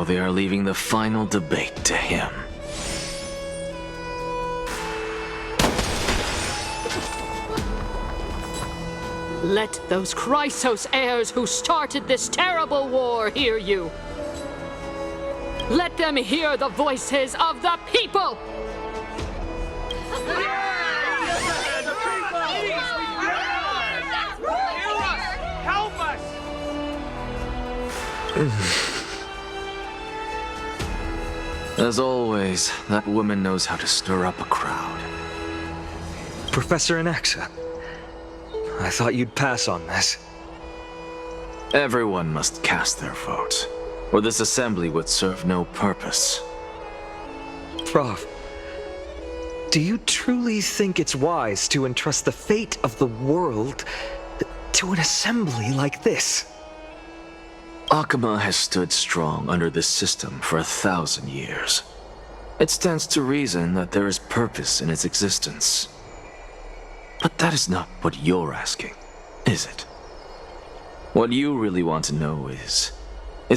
they are leaving the final debate to him. Let those Chrysos heirs who started this terrible war hear you. Let them hear the voices of the people! Help us! As always, that woman knows how to stir up a crowd. Professor Anaxa, I thought you'd pass on this. Everyone must cast their vote, or this assembly would serve no purpose. Prof, do you truly think it's wise to entrust the fate of the world to an assembly like this? Akama has stood strong under this system for 1,000 years. It stands to reason that there is purpose in its existence. But that is not what you're asking, is it? What you really want to know is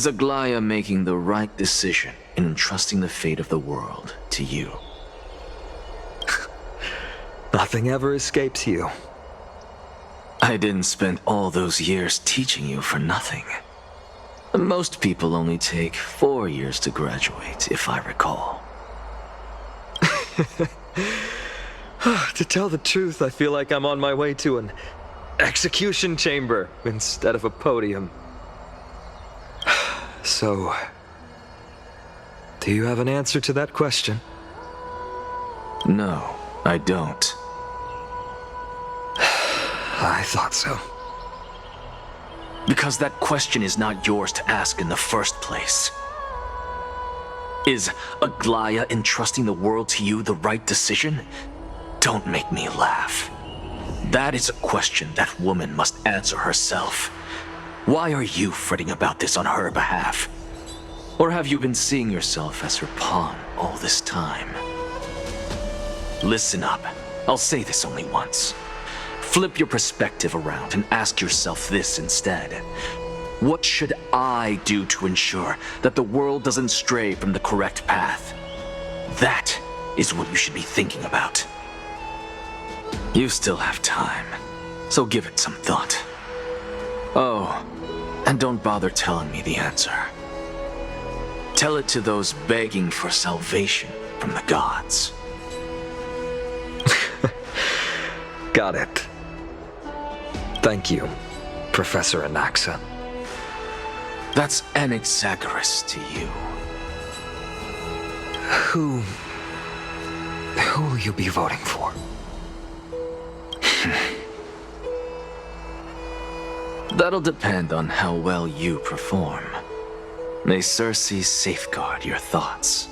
Aglaya making the right decision in entrusting the fate of the world to you? Nothing ever escapes you. I didn't spend all those years teaching you for nothing. Most people only take 4 years to graduate, if I recall. To tell the truth, I feel like I'm on my way to an execution chamber instead of a podium. So, do you have an answer to that question? No, I don't. I thought so. Because that question is not yours to ask in the first place. Is Aglaya entrusting the world to you the right decision? Don't make me laugh. That is a question that woman must answer herself. Why are you fretting about this on her behalf? Or have you been seeing yourself as her pawn all this time? Listen up. I'll say this only once. Flip your perspective around and ask yourself this instead. What should I do to ensure that the world doesn't stray from the correct path? That is what you should be thinking about. You still have time, so give it some thought. Oh, and don't bother telling me the answer. Tell it to those begging for salvation from the gods. Got it. Thank you, Professor Anaxa. That's Anaxagoras to you. Who will you be voting for? That'll depend on how well you perform. May Circe safeguard your thoughts.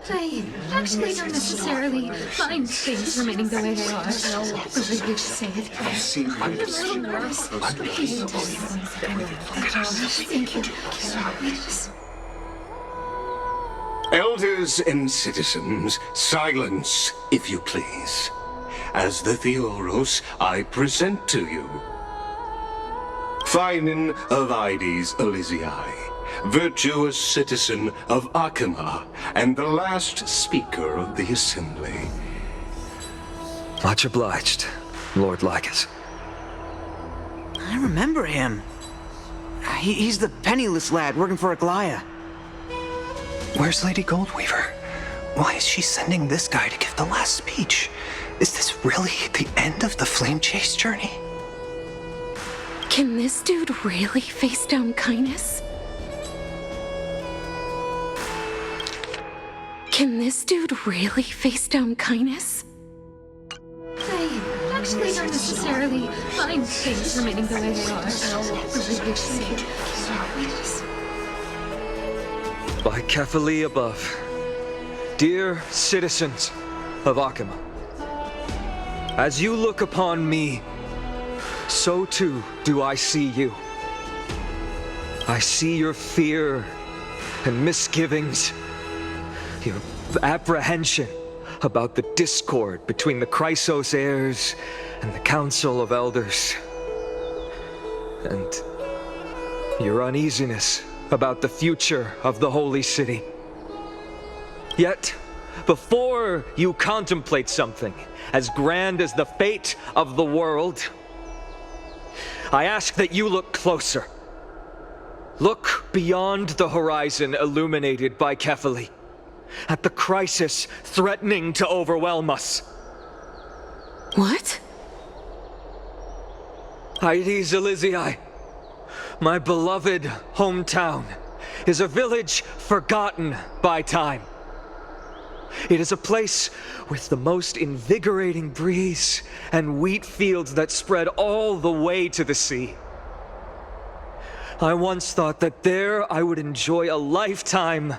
I actually don't necessarily mind things remaining the way they are. The way you say it. I'm a little nervous. Thank you. Elders and citizens, silence, if you please. As the Theoros, I present to you Phainon of Ides Elysiae, virtuous citizen of Akama, and the last speaker of the assembly. Much obliged, Lord Lycus. I remember him. He's the penniless lad working for Aglaya. Where's Lady Goldweaver? Why is she sending this guy to give the last speech? Is this really the end of the Flame Chase journey? Can this dude really face down kindness? Can this dude really face down kindness? I actually don't necessarily mind things remaining the way they are. Religious sake. By Kefali above, dear citizens of Akima, as you look upon me, so too do I see you. I see your fear and misgivings, your apprehension about the discord between the Chrysos heirs and the Council of Elders, and your uneasiness about the future of the Holy City. Yet, before you contemplate something as grand as the fate of the world, I ask that you look closer. Look beyond the horizon illuminated by Kefali, at the crisis threatening to overwhelm us. What? Hyades Elysiae, my beloved hometown, is a village forgotten by time. It is a place with the most invigorating breeze and wheat fields that spread all the way to the sea. I once thought that there I would enjoy a lifetime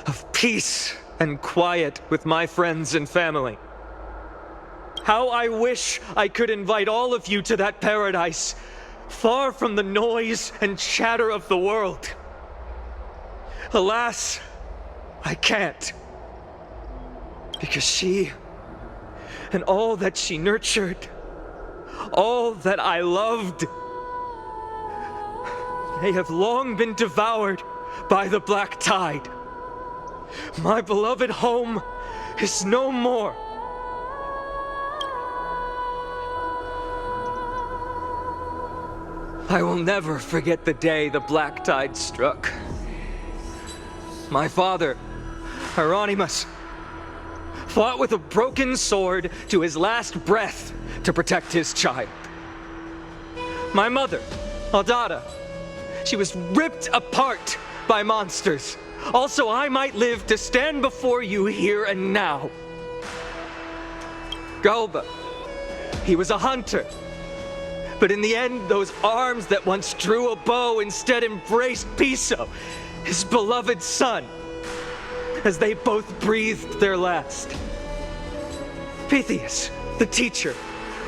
of peace and quiet with my friends and family. How I wish I could invite all of you to that paradise, far from the noise and chatter of the world. Alas, I can't. Because she, and all that she nurtured, all that I loved, they have long been devoured by the black tide. My beloved home is no more. I will never forget the day the black tide struck. My father, Hieronymus, fought with a broken sword to his last breath to protect his child. My mother, Aldada, she was ripped apart by monsters. Also, I might live to stand before you here and now. Galba, he was a hunter. But in the end, those arms that once drew a bow instead embraced Piso, his beloved son, as they both breathed their last. Pythias, the teacher,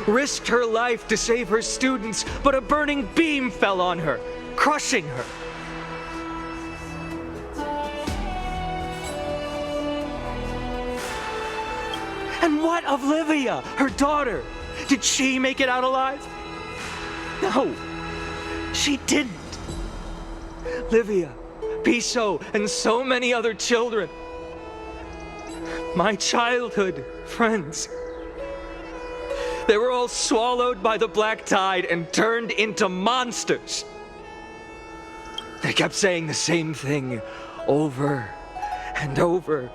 risked her life to save her students, but a burning beam fell on her, crushing her. And what of Livia, her daughter? Did she make it out alive? No, she didn't. Livia, Piso, and so many other children. My childhood friends. They were all swallowed by the black tide and turned into monsters. They kept saying the same thing over and over.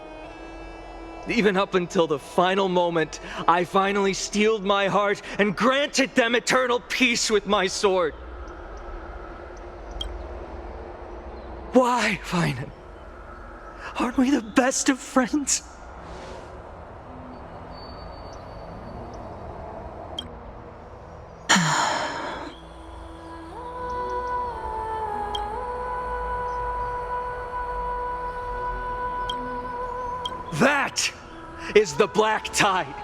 Even up until the final moment, I finally steeled my heart and granted them eternal peace with my sword. Why, Phainon? Aren't we the best of friends? That is the black tide.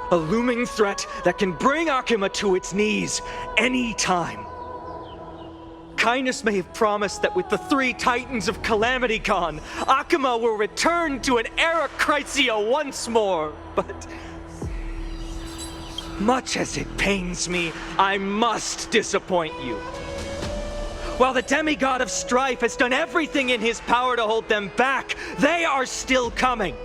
A looming threat that can bring Akima to its knees any time. Kindness may have promised that with the 3 Titans of Calamity gone, Akima will return to an era Chrysia once more, but much as it pains me, I must disappoint you. While the demigod of strife has done everything in his power to hold them back, they are still coming.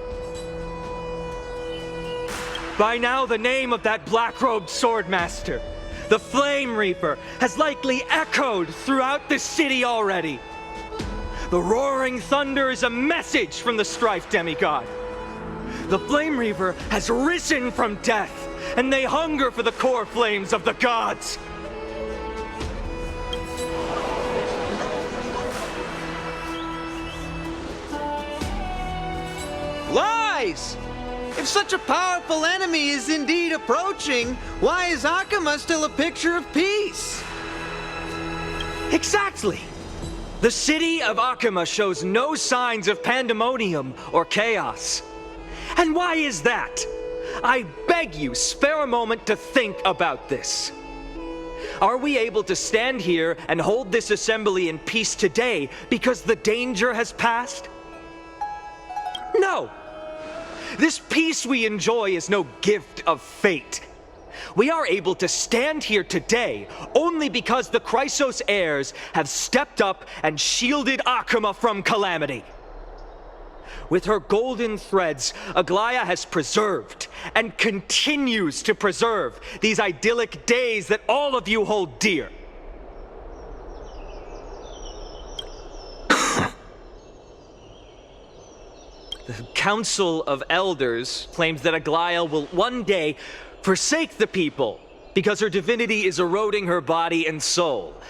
By now, the name of that black-robed swordmaster, the Flame Reaper, has likely echoed throughout the city already. The roaring thunder is a message from the strife demigod. The Flame Reaper has risen from death, and they hunger for the Coreflames of the gods. Lies! If such a powerful enemy is indeed approaching, why is Akama still a picture of peace? Exactly! The city of Akama shows no signs of pandemonium or chaos. And why is that? I beg you, spare a moment to think about this. Are we able to stand here and hold this assembly in peace today because the danger has passed? No! This peace we enjoy is no gift of fate. We are able to stand here today only because the Chrysos heirs have stepped up and shielded Akama from calamity. With her golden threads, Aglaya has preserved and continues to preserve these idyllic days that all of you hold dear. The Council of Elders claims that Aglaya will one day forsake the people because her divinity is eroding her body and soul.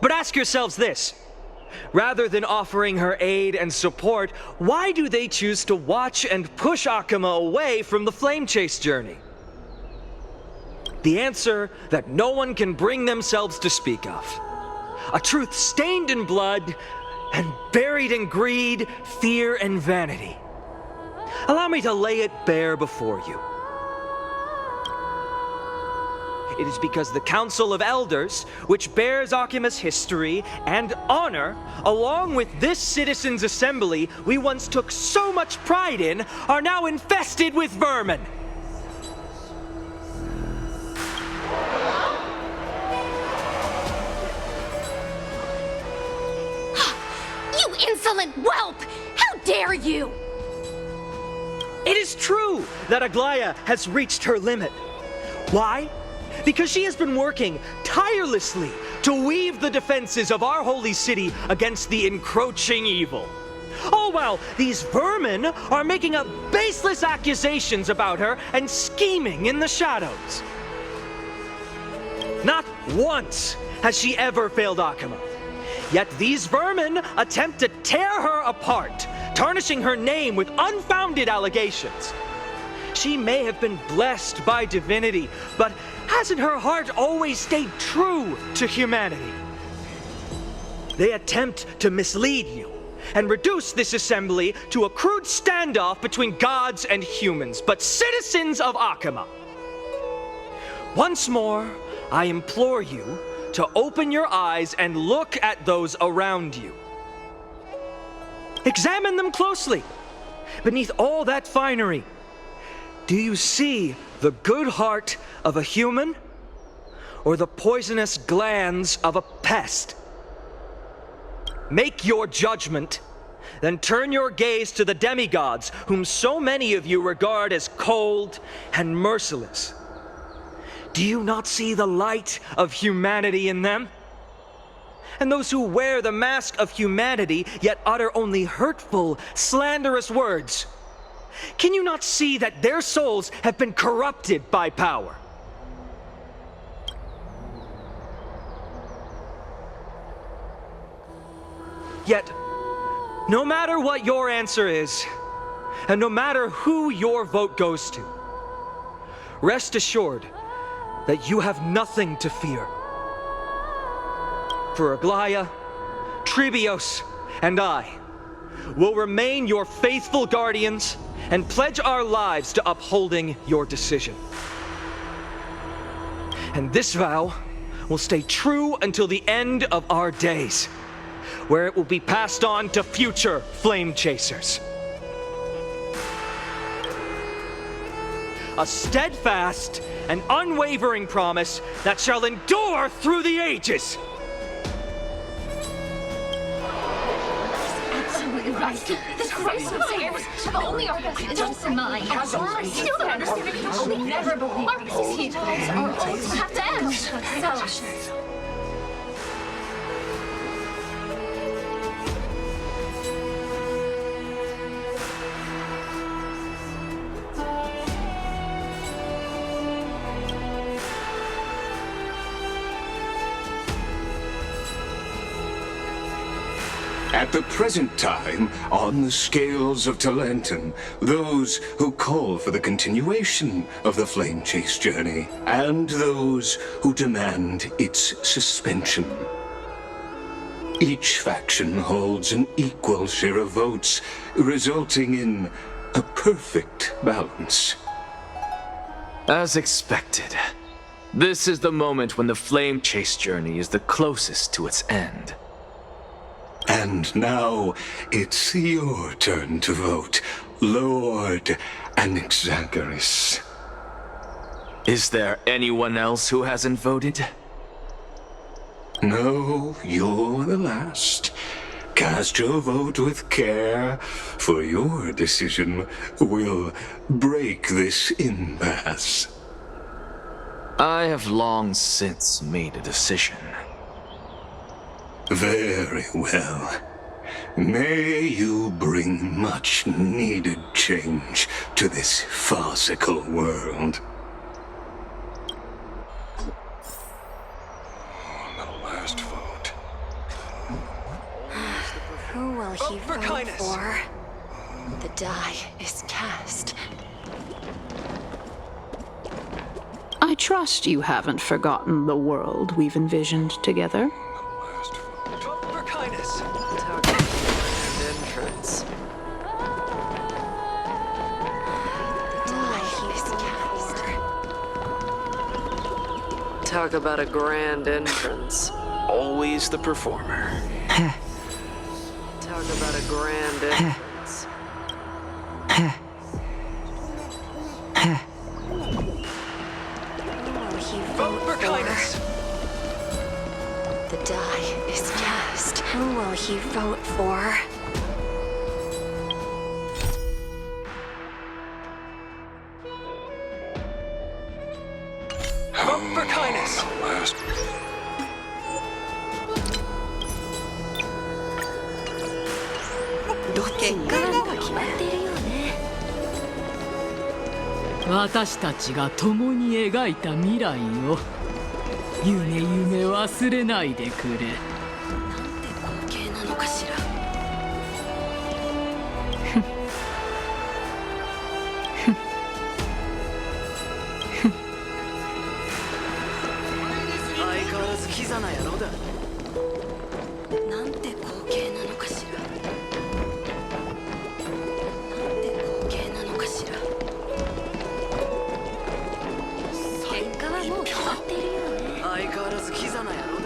But ask yourselves this. Rather than offering her aid and support, why do they choose to watch and push Akama away from the Flame Chase journey? The answer that no one can bring themselves to speak of. A truth stained in blood and buried in greed, fear, and vanity. Allow me to lay it bare before you. It is because the Council of Elders, which bears Akima's history and honor, along with this citizens' assembly we once took so much pride in, are now infested with vermin. You insolent whelp! How dare you! It is true that Aglaya has reached her limit. Why? Because she has been working tirelessly to weave the defenses of our holy city against the encroaching evil. All while these vermin are making up baseless accusations about her and scheming in the shadows. Not once has she ever failed Akama. Yet these vermin attempt to tear her apart, tarnishing her name with unfounded allegations. She may have been blessed by divinity, but hasn't her heart always stayed true to humanity? They attempt to mislead you and reduce this assembly to a crude standoff between gods and humans, but citizens of Akama. Once more, I implore you to open your eyes and look at those around you. Examine them closely. Beneath all that finery, do you see the good heart of a human or the poisonous glands of a pest? Make your judgment, then turn your gaze to the demigods whom so many of you regard as cold and merciless. Do you not see the light of humanity in them? And those who wear the mask of humanity yet utter only hurtful, slanderous words. Can you not see that their souls have been corrupted by power? Yet, no matter what your answer is, and no matter who your vote goes to, rest assured that you have nothing to fear. For Aglaya, Tribios, and I will remain your faithful guardians and pledge our lives to upholding your decision. And this vow will stay true until the end of our days, where it will be passed on to future flame chasers. A steadfast and unwavering promise that shall endure through the ages. Absolutely right. The Chrysos heirs have only our best interests in mind. I still don't understand it. I will never believe our proceedings are always have to end. So... At the present time, on the scales of Talentum, those who call for the continuation of the flame chase journey, and those who demand its suspension. Each faction holds an equal share of votes, resulting in a perfect balance. As expected, this is the moment when the flame chase journey is the closest to its end. And now, it's your turn to vote, Lord Anaxagoras. Is there anyone else who hasn't voted? No, you're the last. Cast your vote with care, for your decision will break this impasse. I have long since made a decision. Very well. May you bring much needed change to this farcical world. The last vote. Who will he For vote kindness. for? The die is cast. I trust you haven't forgotten the world we've envisioned together. For kindness. Entrance. The die is cast. Talk about a grand entrance. Always the performer. Talk about a grand entrance. Who will he vote For kindness. The die is cast. Who will he vote for? For kindness. Last. 結果はもう決まっているよね。私たちが共に描いた未来を夢忘れないでくれ。なんて光景なのかしら。相変わらずキザな野郎だ。なんて光景なのかしら。なんて光景なのかしら。結果はもう決まっているよね。相変わらずキザな野郎だ。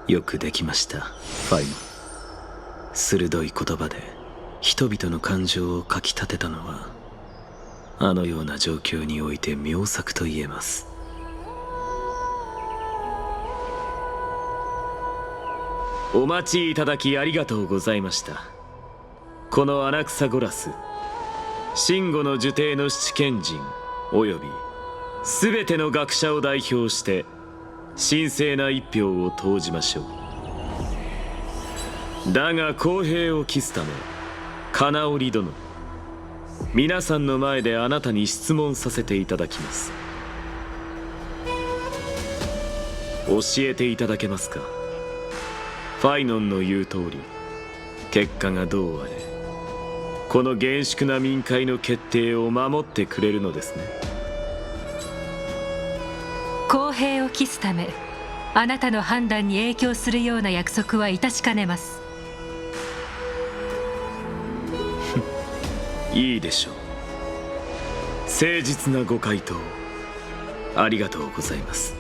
よくできました、ファイノン。鋭い言葉で人々の感情をかきたてたのは、あのような状況において妙作と言えます。お待ちいただきありがとうございました。このアナクサゴラス、真悟の呪帝の七賢人および全ての学者を代表して神聖な一票を投じましょう。だが公平を期すため、金織殿、皆さんの前であなたに質問させていただきます。教えていただけますか。ファイノンの言う通り、結果がどうあれ、この厳粛な民会の決定を守ってくれるのですね。公平を期すため、あなたの判断に影響するような約束は致しかねます。いいでしょう。誠実なご回答ありがとうございます。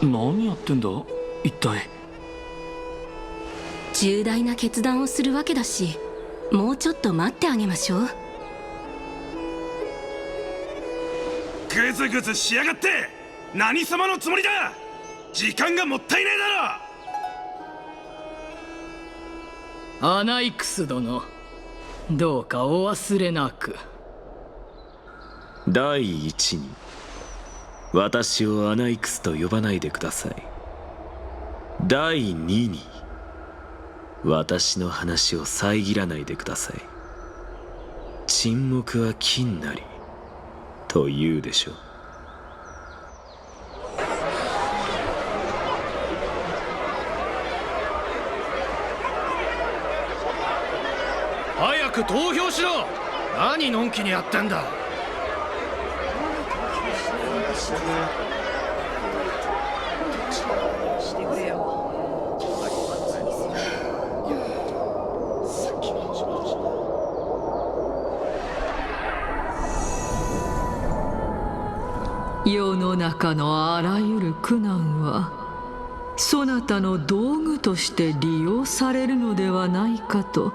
何やってんだ一体。重大な決断をするわけだし、もうちょっと待ってあげましょう。グズグズしやがって。何様のつもりだ。時間がもったいないだろ。アナイクス殿、どうかお忘れなく。第一に、私をアナイクスと呼ばないでください。第二に、私の話を遮らないでください。沈黙は金なりと言うでしょう。早く投票しろ。何のんきにやってんだ。世の中のあらゆる苦難はそなたの道具として利用されるのではないかと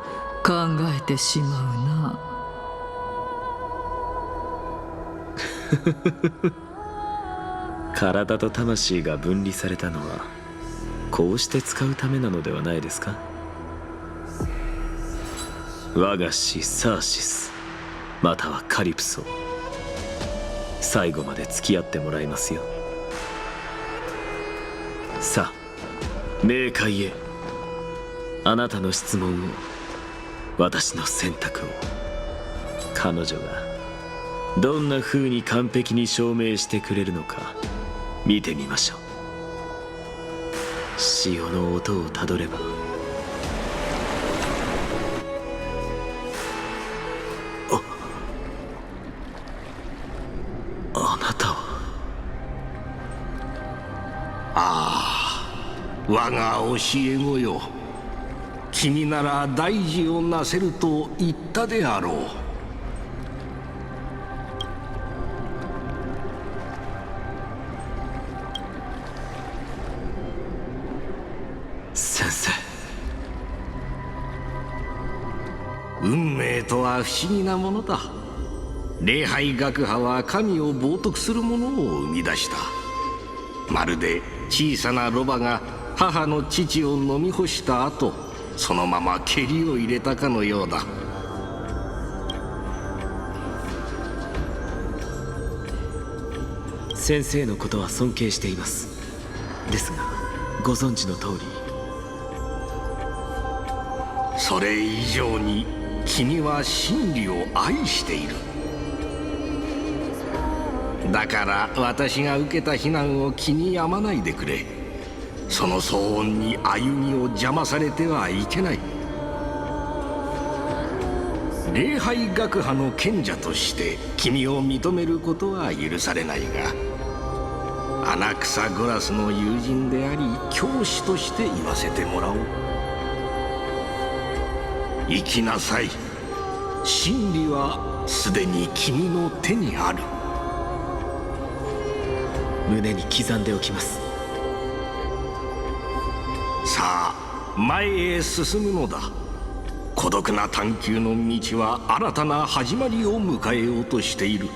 考えてしまうな。体と魂が分離されたのはこうして使うためなのではないですか。我が師サーシスまたはカリプソ、最後まで付き合ってもらいますよ。さあ冥界へ。あなたの質問を、私の選択を、彼女がどんな風に完璧に証明してくれるのか見てみましょう。潮の音をたどれば、あなたは。ああ、我が教え子よ。君なら大事をなせると言ったであろう。先生。運命とは不思議なものだ。礼拝学派は神を冒涜するものを生み出した。まるで小さなロバが母の乳を飲み干した後、そのまま蹴りを入れたかのようだ。先生のことは尊敬しています。ですがご存知の通り、それ以上に君は真理を愛している。だから私が受けた非難を気に病まないでくれ。その騒音に歩みを邪魔されてはいけない。礼拝学派の賢者として君を認めることは許されないが、アナクサゴラスの友人であり教師として言わせてもらおう。生きなさい。真理はすでに君の手にある。胸に刻んでおきます。さあ前へ進むのだ。孤独な探求の道は新たな始まりを迎えようとしている。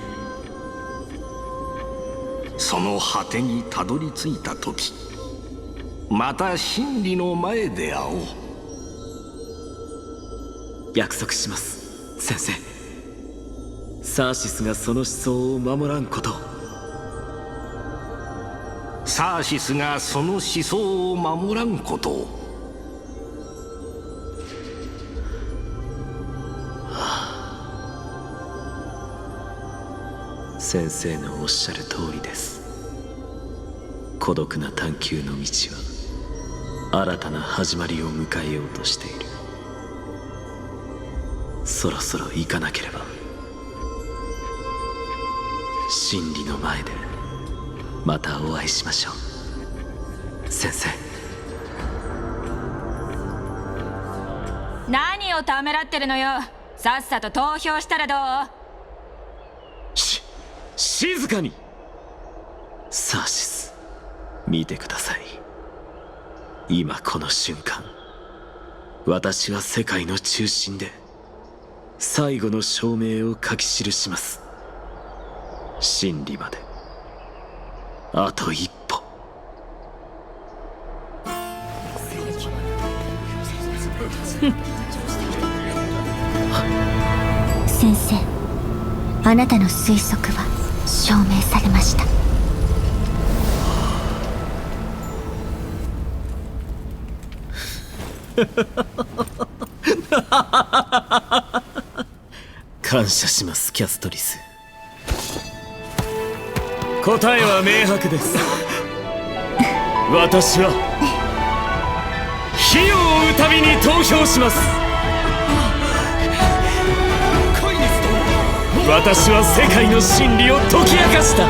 その果てにたどり着いた時、また真理の前で会おう。約束します、先生。サーシスがその思想を守らんことを。サーシスがその思想を守らんことを。先生のおっしゃる通りです。孤独な探求の道は新たな始まりを迎えようとしている。そろそろ行かなければ。真理の前でまたお会いしましょう、先生。何をためらってるのよ。さっさと投票したらどう？静かに。サーシス、見てください。今この瞬間、私は世界の中心で最後の証明を書き記します。真理まであと一歩。先生、あなたの推測は証明されました。感謝します、キャストリス。答えは明白です。私は火を追うたびに投票します。私は世界の真理を解き明かした。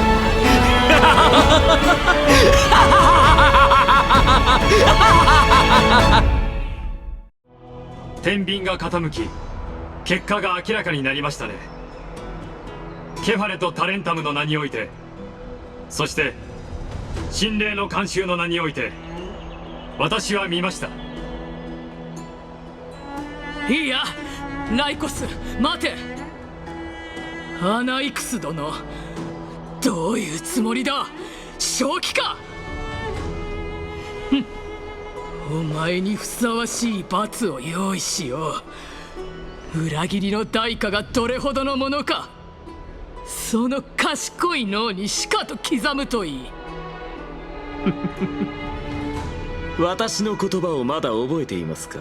天秤が傾き、結果が明らかになりましたね。ケファレとタレンタムの名において、そして神霊の慣習の名において、私は見ました。いや、ライコス、待て。アナイクス殿、どういうつもりだ。正気か。お前にふさわしい罰を用意しよう。裏切りの代価がどれほどのものか、その賢い脳にしかと刻むといい。私の言葉をまだ覚えていますか。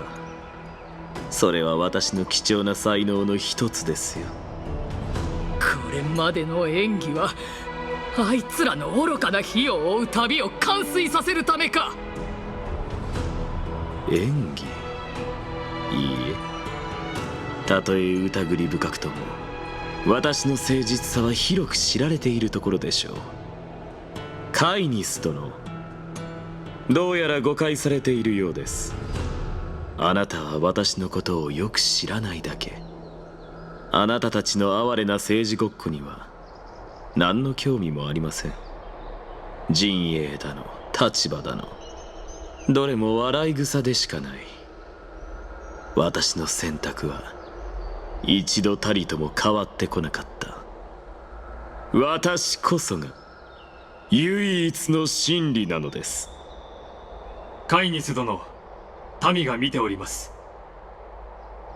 それは私の貴重な才能の一つですよ。これまでの演技はあいつらの愚かな火を追う旅を完遂させるためか。演技？いいえ、たとえ疑り深くとも私の誠実さは広く知られているところでしょう。カイニス殿、どうやら誤解されているようです。あなたは私のことをよく知らないだけ。あなたたちの哀れな政治ごっこには何の興味もありません。陣営だの立場だの、どれも笑い草でしかない。私の選択は一度たりとも変わってこなかった。私こそが唯一の真理なのです。カイニス殿、民が見ております。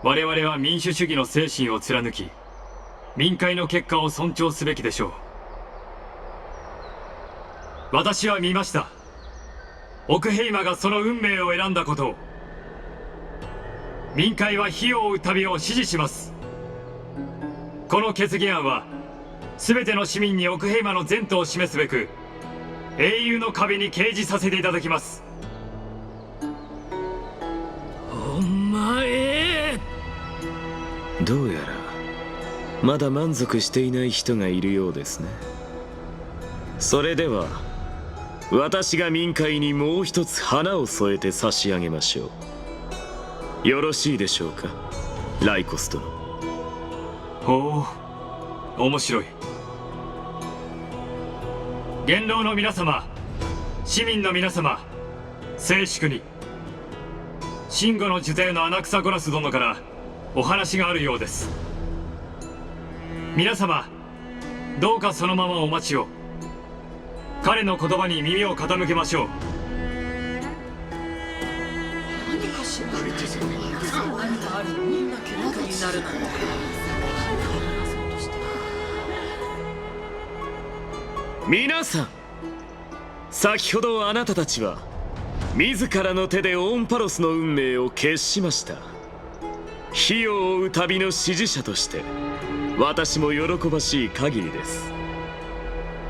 我々は民主主義の精神を貫き、民会の結果を尊重すべきでしょう。私は見ました。オクヘイマがその運命を選んだことを。民会は火を追う旅を支持します。この決議案は全ての市民にオクヘイマの前途を示すべく英雄の壁に掲示させていただきます。お前、どうやらまだ満足していない人がいるようですね。それでは私が民会にもう一つ花を添えて差し上げましょう。よろしいでしょうか、ライコス殿。ほう、面白い。元老の皆様、市民の皆様、静粛に。真護の受税のアナクサゴラス殿からお話があるようです。皆様、どうかそのままお待ちを。彼の言葉に耳を傾けましょう。皆さん、先ほどあなたたちは自らの手でオンパロスの運命を決しました。火を追う旅の支持者として私も喜ばしい限りです。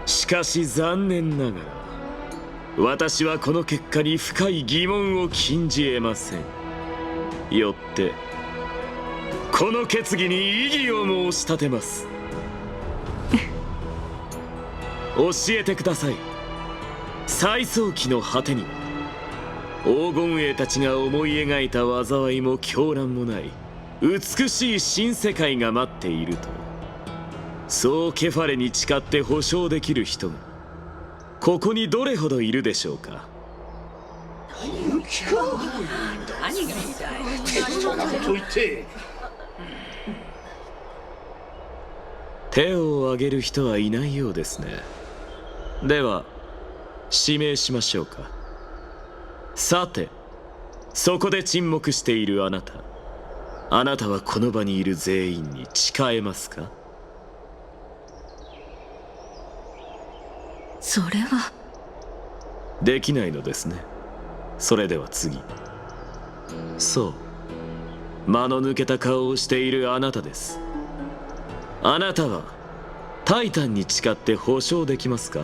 しかし残念ながら私はこの結果に深い疑問を禁じ得ません。よってこの決議に異議を申し立てます。教えてください。最早期の果てには黄金衛たちが思い描いた災いも狂乱もない美しい新世界が待っていると、そうケファレに誓って保証できる人がここにどれほどいるでしょうか。手を挙げる人はいないようですね。では指名しましょうか。さて、そこで沈黙しているあなた、あなたはこの場にいる全員に誓えますか？それはできないのですね。それでは次。そう、間の抜けた顔をしているあなたです。あなたはタイタンに誓って保証できますか？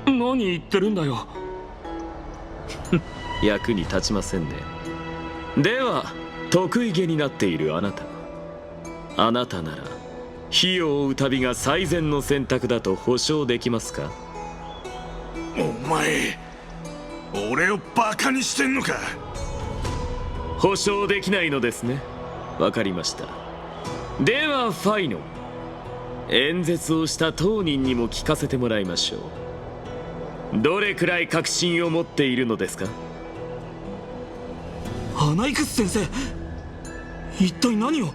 何言ってるんだよ。役に立ちませんね。では得意げになっているあなた、あなたなら火を追う旅が最善の選択だと保証できますか？お前、俺をバカにしてんのか？保証できないのですね。わかりました。ではファイノン、演説をした当人にも聞かせてもらいましょう。どれくらい確信を持っているのですか？アナイクス先生、一体何を？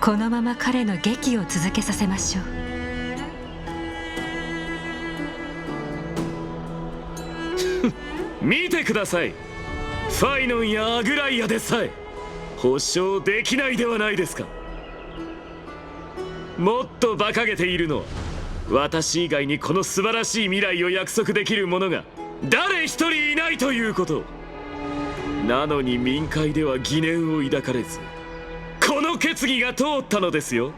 このまま彼の劇を続けさせましょう。見てください。ファイノンやアグライアでさえ保証できないではないですか。もっと馬鹿げているのは、私以外にこの素晴らしい未来を約束できる者が誰一人いないということ。なのに民会では疑念を抱かれず、この決議が通ったのですよ。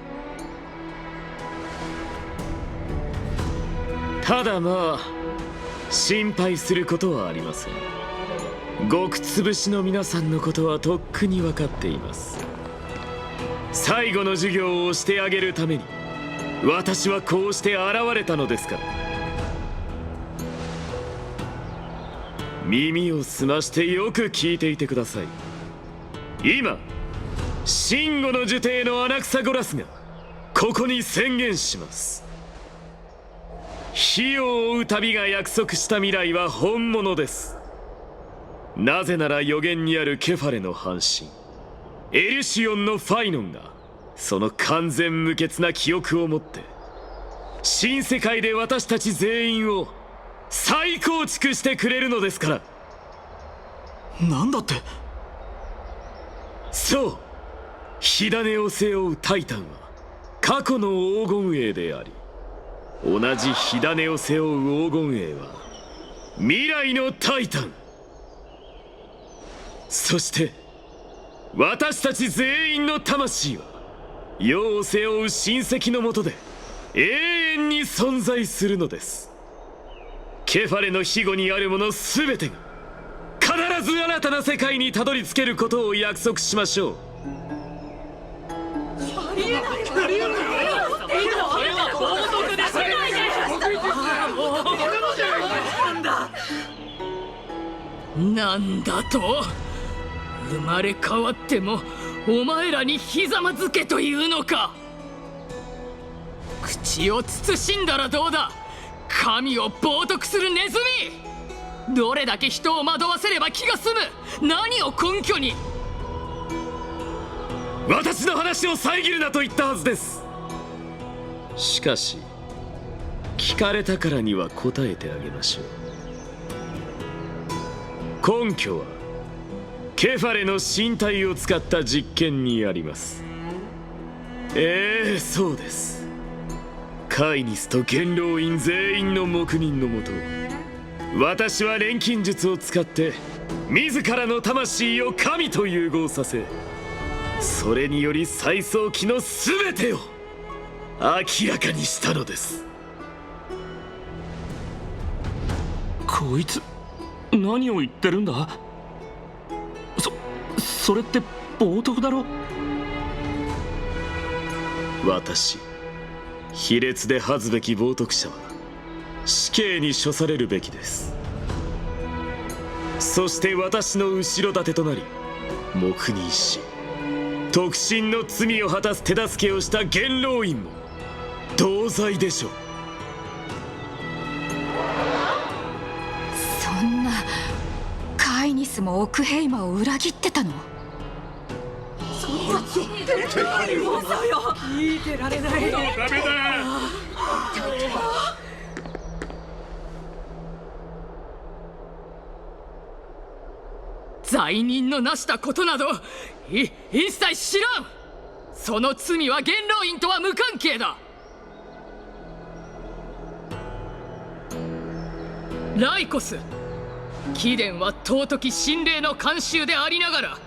ただまあ心配することはありません。極潰しの皆さんのことはとっくに分かっています。最後の授業をしてあげるために私はこうして現れたのですから。耳を澄ましてよく聞いていてください。今真吾の呪帝のアナクサゴラスがここに宣言します。火を追う旅が約束した未来は本物です。なぜなら予言にあるケファレの半身エリュシオンのファイノンがその完全無欠な記憶を持って新世界で私たち全員を再構築してくれるのですから。なんだって？そう、火種を背負うタイタンは過去の黄金栄であり、同じ火種を背負う黄金栄は未来のタイタン。そして私たち全員の魂は世を背負う親戚のもとで永遠に存在するのです。ケファレの庇護にあるもの全てが必ず新たな世界にたどり着けることを約束しましょう。なんだと？生まれ変わってもお前らにひざまずけというのか？口を慎んだらどうだ、神を冒涜するネズミ！どれだけ人を惑わせれば気が済む？何を根拠に？私の話を遮るなと言ったはずです。しかし聞かれたからには答えてあげましょう。根拠はケファレの身体を使った実験にあります。そうです。カイニスと元老院全員の黙認のもと、私は錬金術を使って自らの魂を神と融合させ、それにより再創期の全てを明らかにしたのです。こいつ何を言ってるんだ？それって冒涜だろ？私、卑劣で恥ずべき冒涜者は死刑に処されるべきです。そして私の後ろ盾となり黙認し特進の罪を果たす手助けをした元老院も同罪でしょう。そんな、カイニスもオクヘイマを裏切ってたの？聞いてられない。ダメだ。罪人のなしたことなど一切知らん。その罪は元老院とは無関係だ。ライコス、貴殿は尊き神霊の慣習でありながら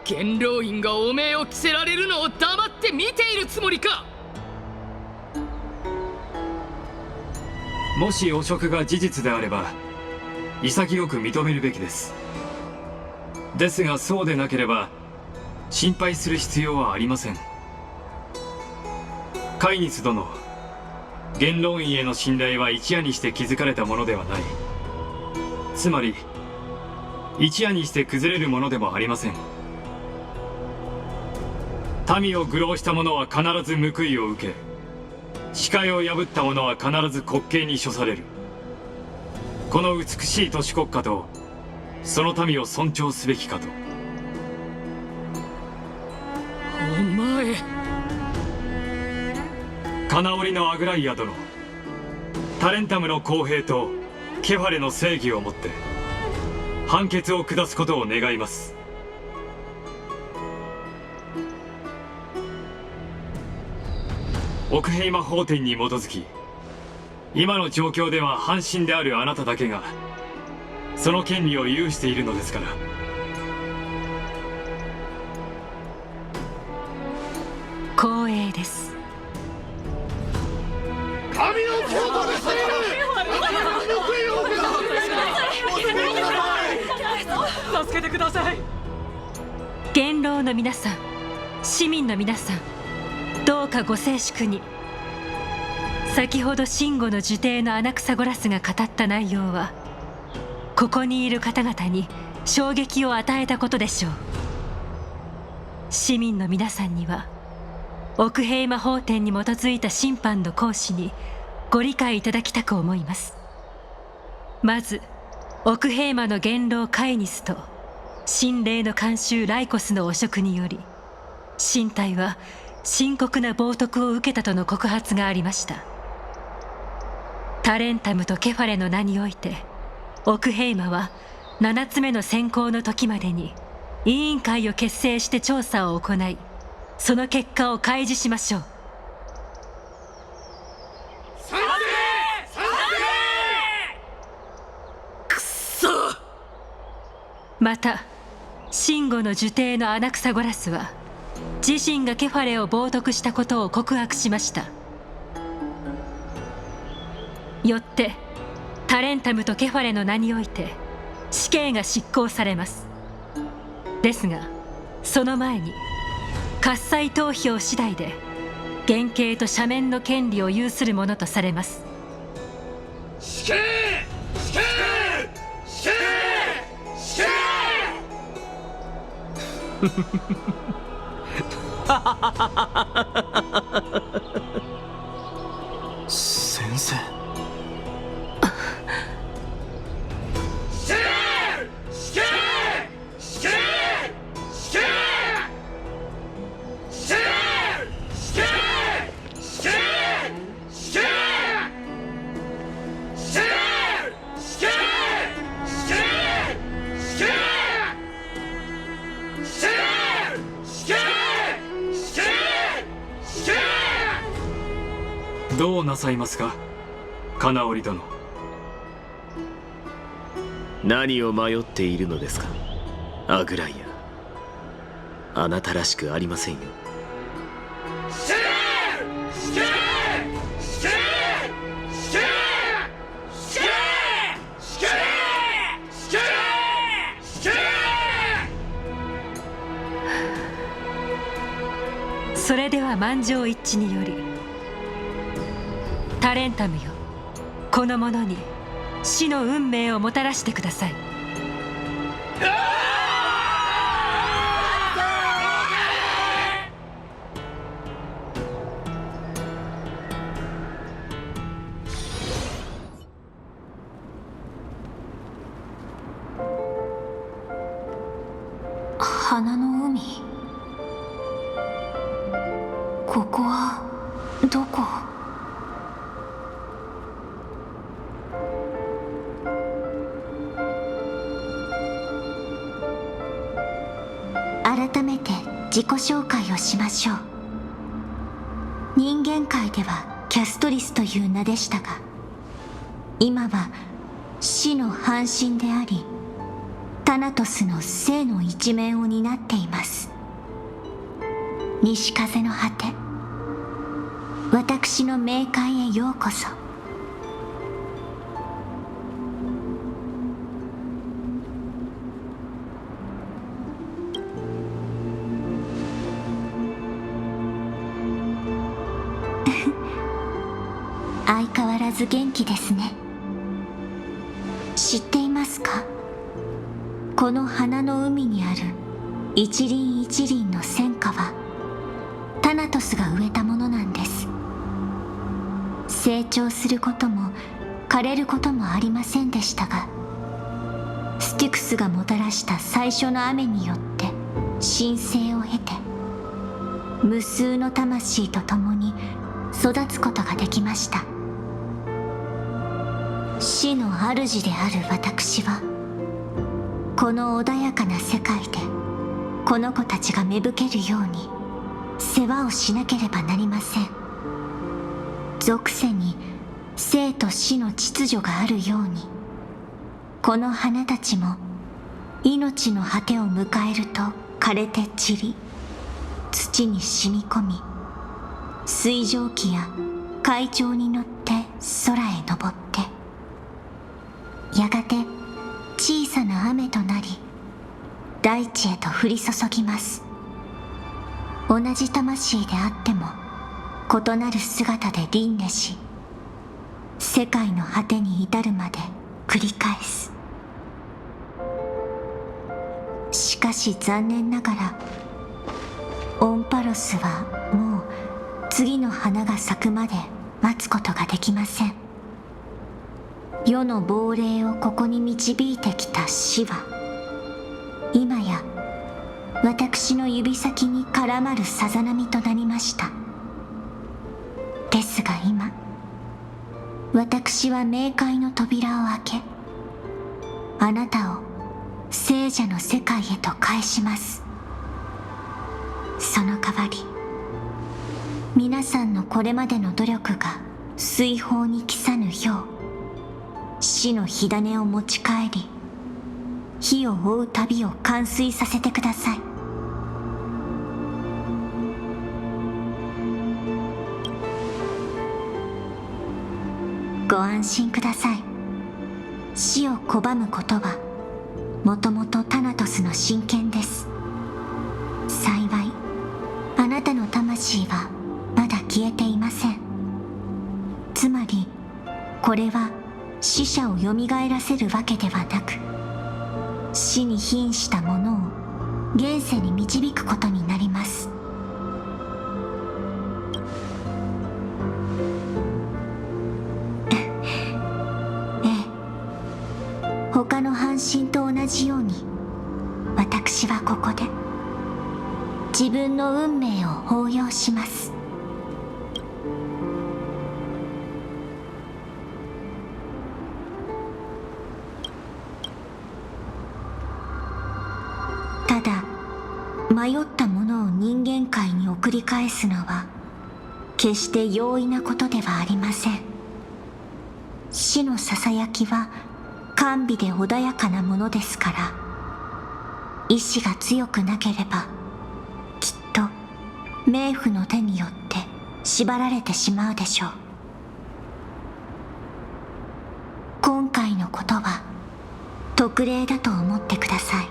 元老院が汚名を着せられるのを黙って見ているつもりか。もし汚職が事実であれば潔く認めるべきです。ですがそうでなければ心配する必要はありません。カイニス殿、元老院への信頼は一夜にして築かれたものではない。つまり一夜にして崩れるものでもありません。民を愚弄した者は必ず報いを受け、誓いを破った者は必ず滑稽に処される。この美しい都市国家とその民を尊重すべきかと。お前、金織のアグライア殿、タレンタムの公平とケファレの正義をもって判決を下すことを願います。奥ヘイマ法典に基づき、今の状況では半神であるあなただけがその権利を有しているのですから。光栄です。神の強度がしている。助けてください。元老の皆さん、市民の皆さん、どうかご静粛に。先ほどシンゴの呪帝のアナクサゴラスが語った内容はここにいる方々に衝撃を与えたことでしょう。市民の皆さんには奥平魔法典に基づいた審判の行使にご理解いただきたく思います。まず奥平魔の元老カイニスと神霊の慣習ライコスの汚職により身体は深刻な冒涜を受けたとの告発がありました。タレンタムとケファレの名において奥平魔は7つ目の選考の時までに委員会を結成して調査を行い、その結果を開示しましょう。賛成！賛くっそ！またシンゴの呪帝のアナクサゴラスは自身がケファレを冒涜したことを告白しました。よってタレンタムとケファレの名において死刑が執行されます。ですがその前に喝采投票次第で減刑と赦免の権利を有するものとされます。死刑！死刑！死刑！死刑！先生。どうなさいますか、金織殿。何を迷っているのですか、アグライア。あなたらしくありませんよ。それでは満場一致により、タレンタムよ、この者に死の運命をもたらしてください。花の海、ここはどこ？自己紹介をしましょう。人間界ではキャストリスという名でしたが、今は死の半身であり、タナトスの生の一面を担っています。西風の果て、私の冥界へようこそ。相変わらず元気ですね。知っていますか？この花の海にある一輪一輪の戦花はタナトスが植えたものなんです。成長することも枯れることもありませんでしたが、ステュクスがもたらした最初の雨によって神聖を経て、無数の魂と共に育つことができました。死の主である私は、この穏やかな世界でこの子たちが芽吹けるように世話をしなければなりません。俗世に生と死の秩序があるように、この花たちも命の果てを迎えると枯れて散り、土に染み込み、水蒸気や海潮に乗って空へ昇って、やがて小さな雨となり、大地へと降り注ぎます。同じ魂であっても異なる姿で輪廻し、世界の果てに至るまで繰り返す。しかし残念ながら、オンパロスはもう次の花が咲くまで待つことができません。世の亡霊をここに導いてきた死は、今や私の指先に絡まるさざ波となりました。ですが今、私は冥界の扉を開け、あなたを聖者の世界へと返します。その代わり、皆さんのこれまでの努力が水泡に帰さぬよう、死の火種を持ち帰り、火を追う旅を完遂させてください。ご安心ください。死を拒むことはもともとタナトスの真剣です。幸いあなたの魂はまだ消えていません。つまりこれは死者をよみがえらせるわけではなく、死に瀕したものを現世に導くことになります。他の半身と同じように、私はここで自分の運命を抱擁します。ただ、迷ったものを人間界に送り返すのは決して容易なことではありません。死のささやきは甘美で穏やかなものですから、意志が強くなければきっと冥府の手によって縛られてしまうでしょう。今回のことは特例だと思ってください。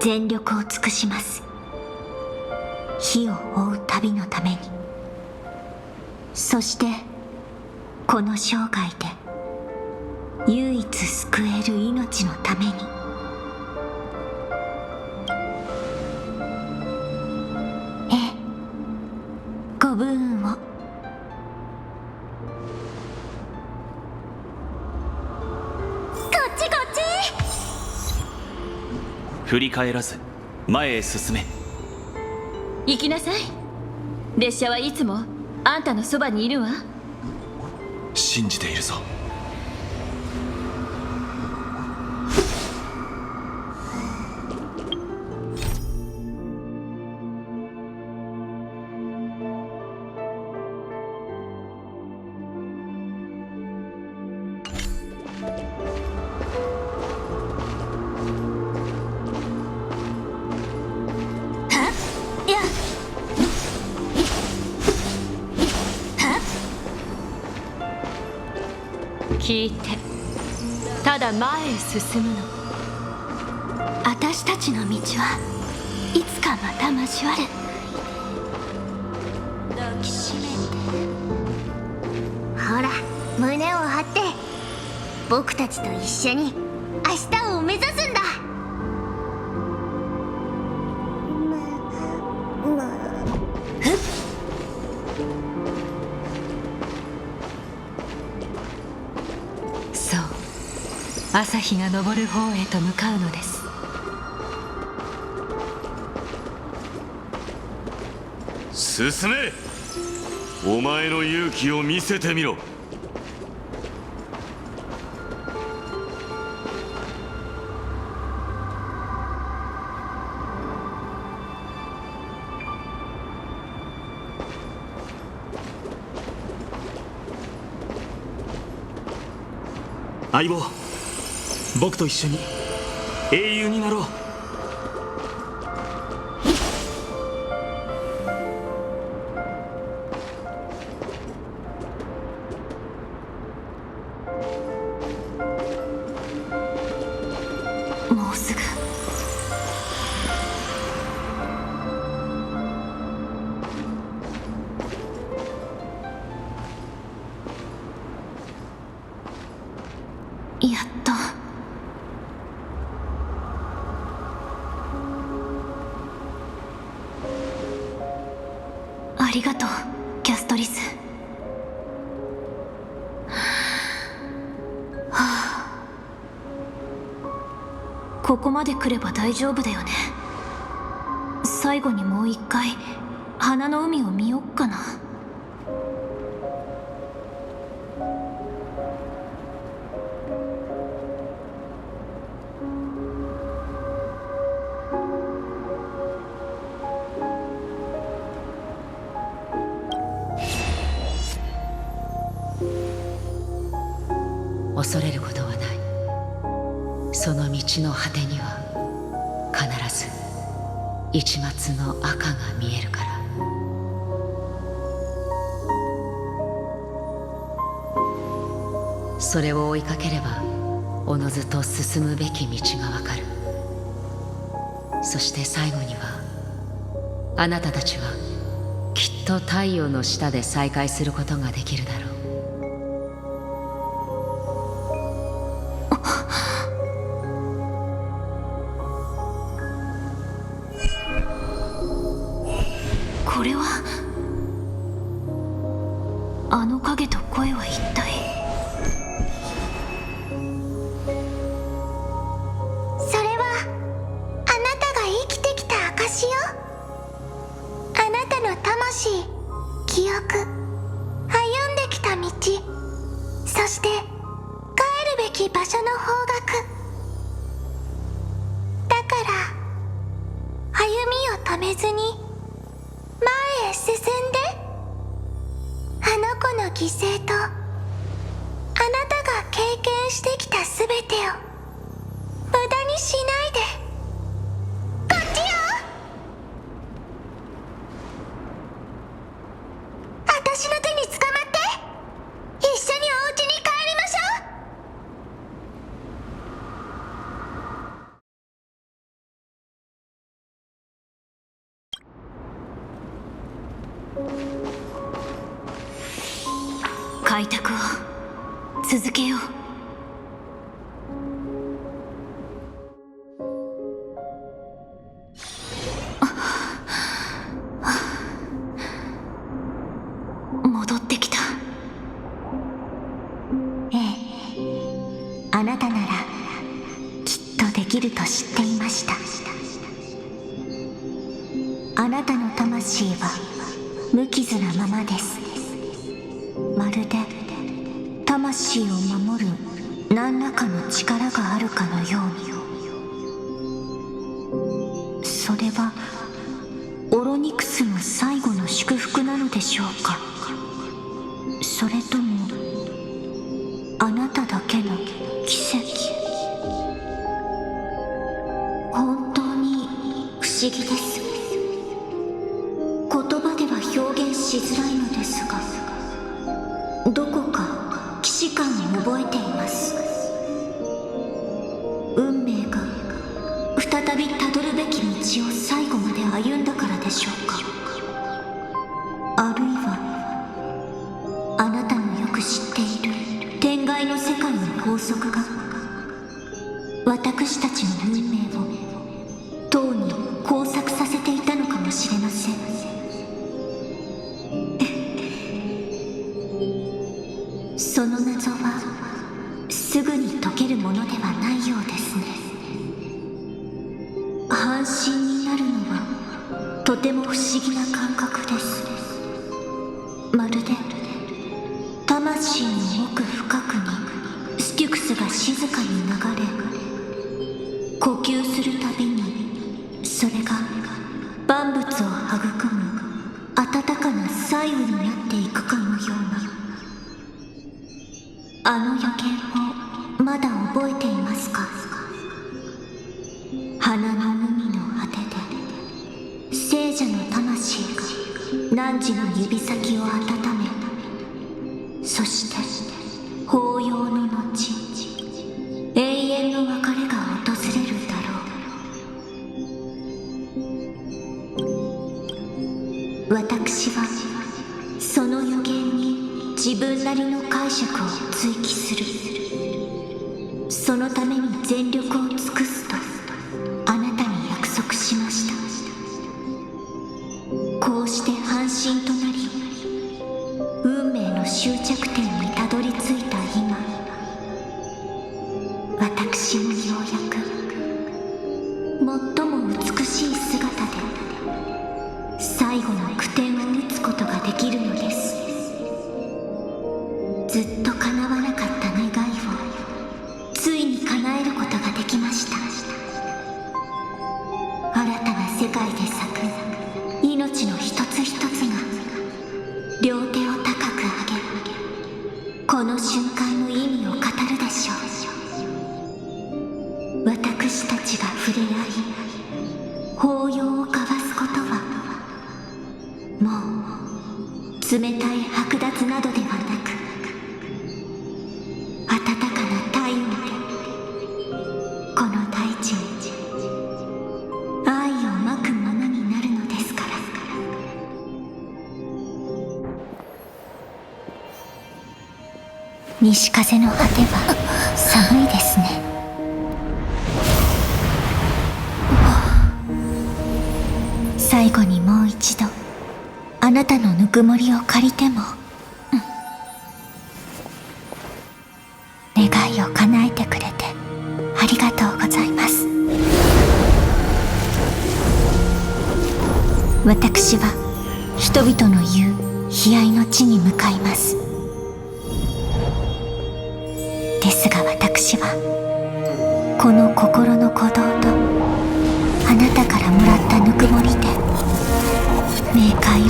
全力を尽くします。火を追う旅のために、そしてこの生涯で唯一救える命のために。ご武運を。こっちこっち。振り返らず前へ進め。行きなさい。列車はいつもあんたのそばにいるわ。信じているぞ。聞いてただ前へ進むの。私たちの道はいつかまた交わる。抱きしめて。ほら、胸を張って、僕たちと一緒に明日を目指すんだ。そう、朝日が昇る方へと向かうのです。進め、お前の勇気を見せてみろ。相棒、僕と一緒に英雄になろう。もうすぐ。やっと。ありがとう、キャストリス。ここまで来れば大丈夫だよね。最後にもう一回花の海を見よっかな。恐れることはない。その道の果てには必ず一抹の赤が見えるから。それを追いかければおのずと進むべき道がわかる。そして最後にはあなたたちはきっと太陽の下で再会することができるだろう。これはあの影と声は一体。それはあなたが生きてきた証よ。あなたの魂、記憶、歩んできた道、そして帰るべき場所の方角だから、歩みを止めずに前へ進んで。あの子の犠牲とあなたが経験してきた全てを無駄にしないで。こっちよ。私の手に捕まって一緒にお家に帰りましょう。開拓を続けよう。戻ってきた。ええ、あなたならきっとできると知っていました。あなたの魂は無傷なままです。まるで魂を守る何らかの力があるかのように。それはオロニクスの最後の祝福なのでしょうか。それともあなただけの奇跡。本当に不思議です。言葉では表現しづらいのですが、どこか既視感に覚えてあるいはあなたのよく知っている天外の世界の法則が私たちの運命をとうに交錯させていたのかもしれません。その謎はすぐに解けるものではないようですね。半身になるのはとても不思議な感覚です。まるで魂の奥深くにステュクスが静かに流れ、呼吸するたびにそれが万物を育む温かな細雨になっていくかのような。あの予言をまだ覚えていますか？花の海の果てで聖者の魂が汝の指先を温め、そして法要の後永遠の別れが訪れるだろう。私はその予言に自分なりの解釈を追記する。そのために全力を尽くすとあなたに約束しました。こうして半身となり運命の終着点にたどり着いた今、私もようやく最も美しい姿で最後の句点を打つことができるのです。ずっと叶わなかった願いをついに叶えることができました。新たな世界で咲く命の一つ一つが両手を高く上げ、この瞬間の意味を語るでしょう。私たちが触れ合い抱擁を交わすことはもう冷たい剥奪などではなく、暖かな太陽でこの大地に愛をまくものになるのですから。西風の果ては寒いですね。最後にもう一度あなたのぬくもりを借りても、願いを叶えてくれてありがとうございます。私は人々の言う悲哀の地に向かいます。ですが私はこの心の鼓動とあなたからもらったぬくもりで冥界を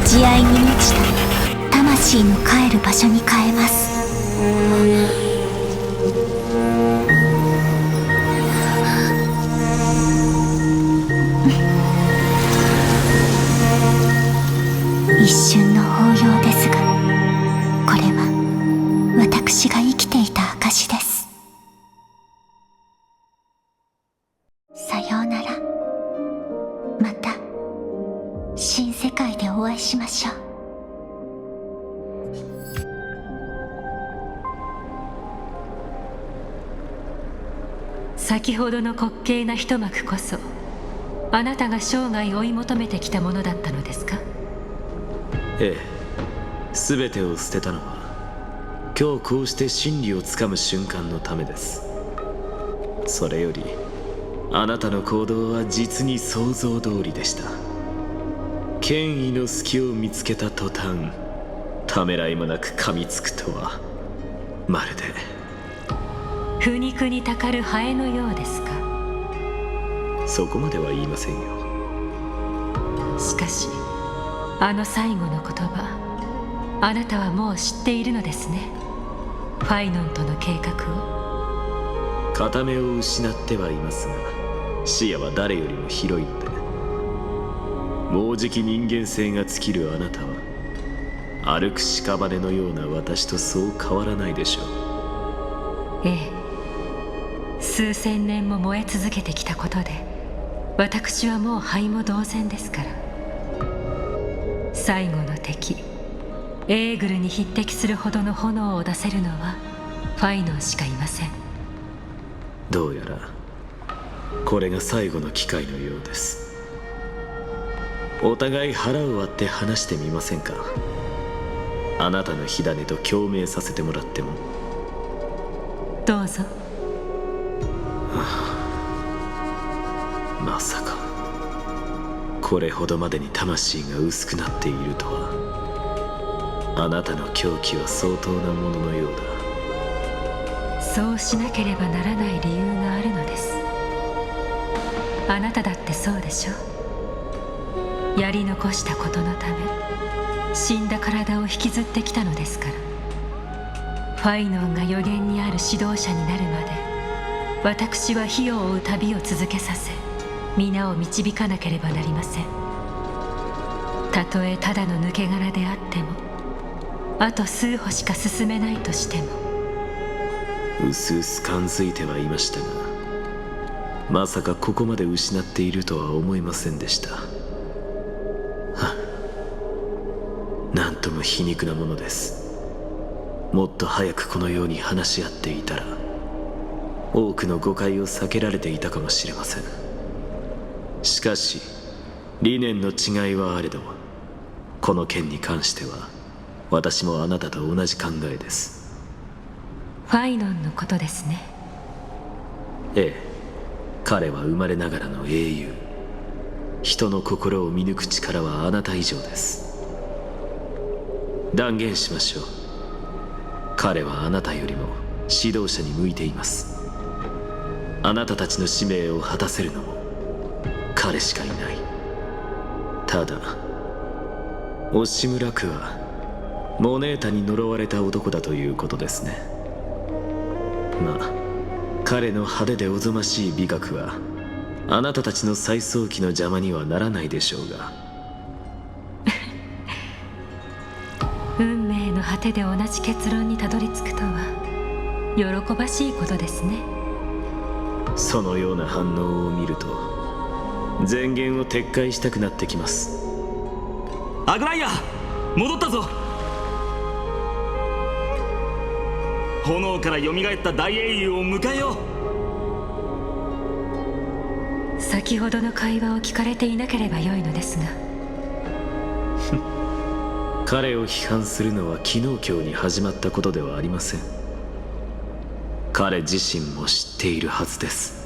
慈愛に満ちた魂の帰る場所に変えます。一瞬の抱擁ですが、これは私が生きていた証です。さようなら。また新世界でお会いしましょう。先ほどの滑稽な一幕こそあなたが生涯追い求めてきたものだったのですか？ええ、全てを捨てたのは今日こうして真理をつかむ瞬間のためです。それよりあなたの行動は実に想像通りでした。権威の隙を見つけた途端、ためらいもなく噛みつくとは、まるで腐肉にたかるハエのようですか？そこまでは言いませんよ。しかしあの最後の言葉、あなたはもう知っているのですね。ファイノンとの計画を。片目を失ってはいますが、視野は誰よりも広いので、もうじき人間性が尽きるあなたは歩く屍のような私とそう変わらないでしょう。ええ、数千年も燃え続けてきたことで私はもう灰も同然ですから。最後の敵エーグルに匹敵するほどの炎を出せるのはファイノンしかいません。どうやらこれが最後の機会のようです。お互い腹を割って話してみませんか。あなたの火種と共鳴させてもらっても。どうぞ。まさかこれほどまでに魂が薄くなっているとは。あなたの狂気は相当なもののようだ。そうしなければならない理由があるのです。あなただってそうでしょ。やり残したことのため死んだ体を引きずってきたのですから。ファイノンが予言にある指導者になるまで私は火を追う旅を続けさせ皆を導かなければなりません。たとえただの抜け殻であってもあと数歩しか進めないとしても。うすうす感づいてはいましたが、まさかここまで失っているとは思いませんでした。なんとも皮肉なものです。もっと早くこのように話し合っていたら多くの誤解を避けられていたかもしれません。しかし理念の違いはあれど、この件に関しては私もあなたと同じ考えです。ファイノンのことですね。ええ、彼は生まれながらの英雄。人の心を見抜く力はあなた以上です。断言しましょう。彼はあなたよりも指導者に向いています。あなたたちの使命を果たせるのも彼しかいない。ただ押村区はモネータに呪われた男だということですね。まあ彼の派手でおぞましい美学はあなたたちの再創期の邪魔にはならないでしょうが。運命の果てで同じ結論にたどり着くとは喜ばしいことですね。そのような反応を見ると前言を撤回したくなってきます。アグライア戻ったぞ。炎から蘇った大英雄を迎えよう。先ほどの会話を聞かれていなければよいのですが。彼を批判するのは昨日今日に始まったことではありません。彼自身も知っているはずです。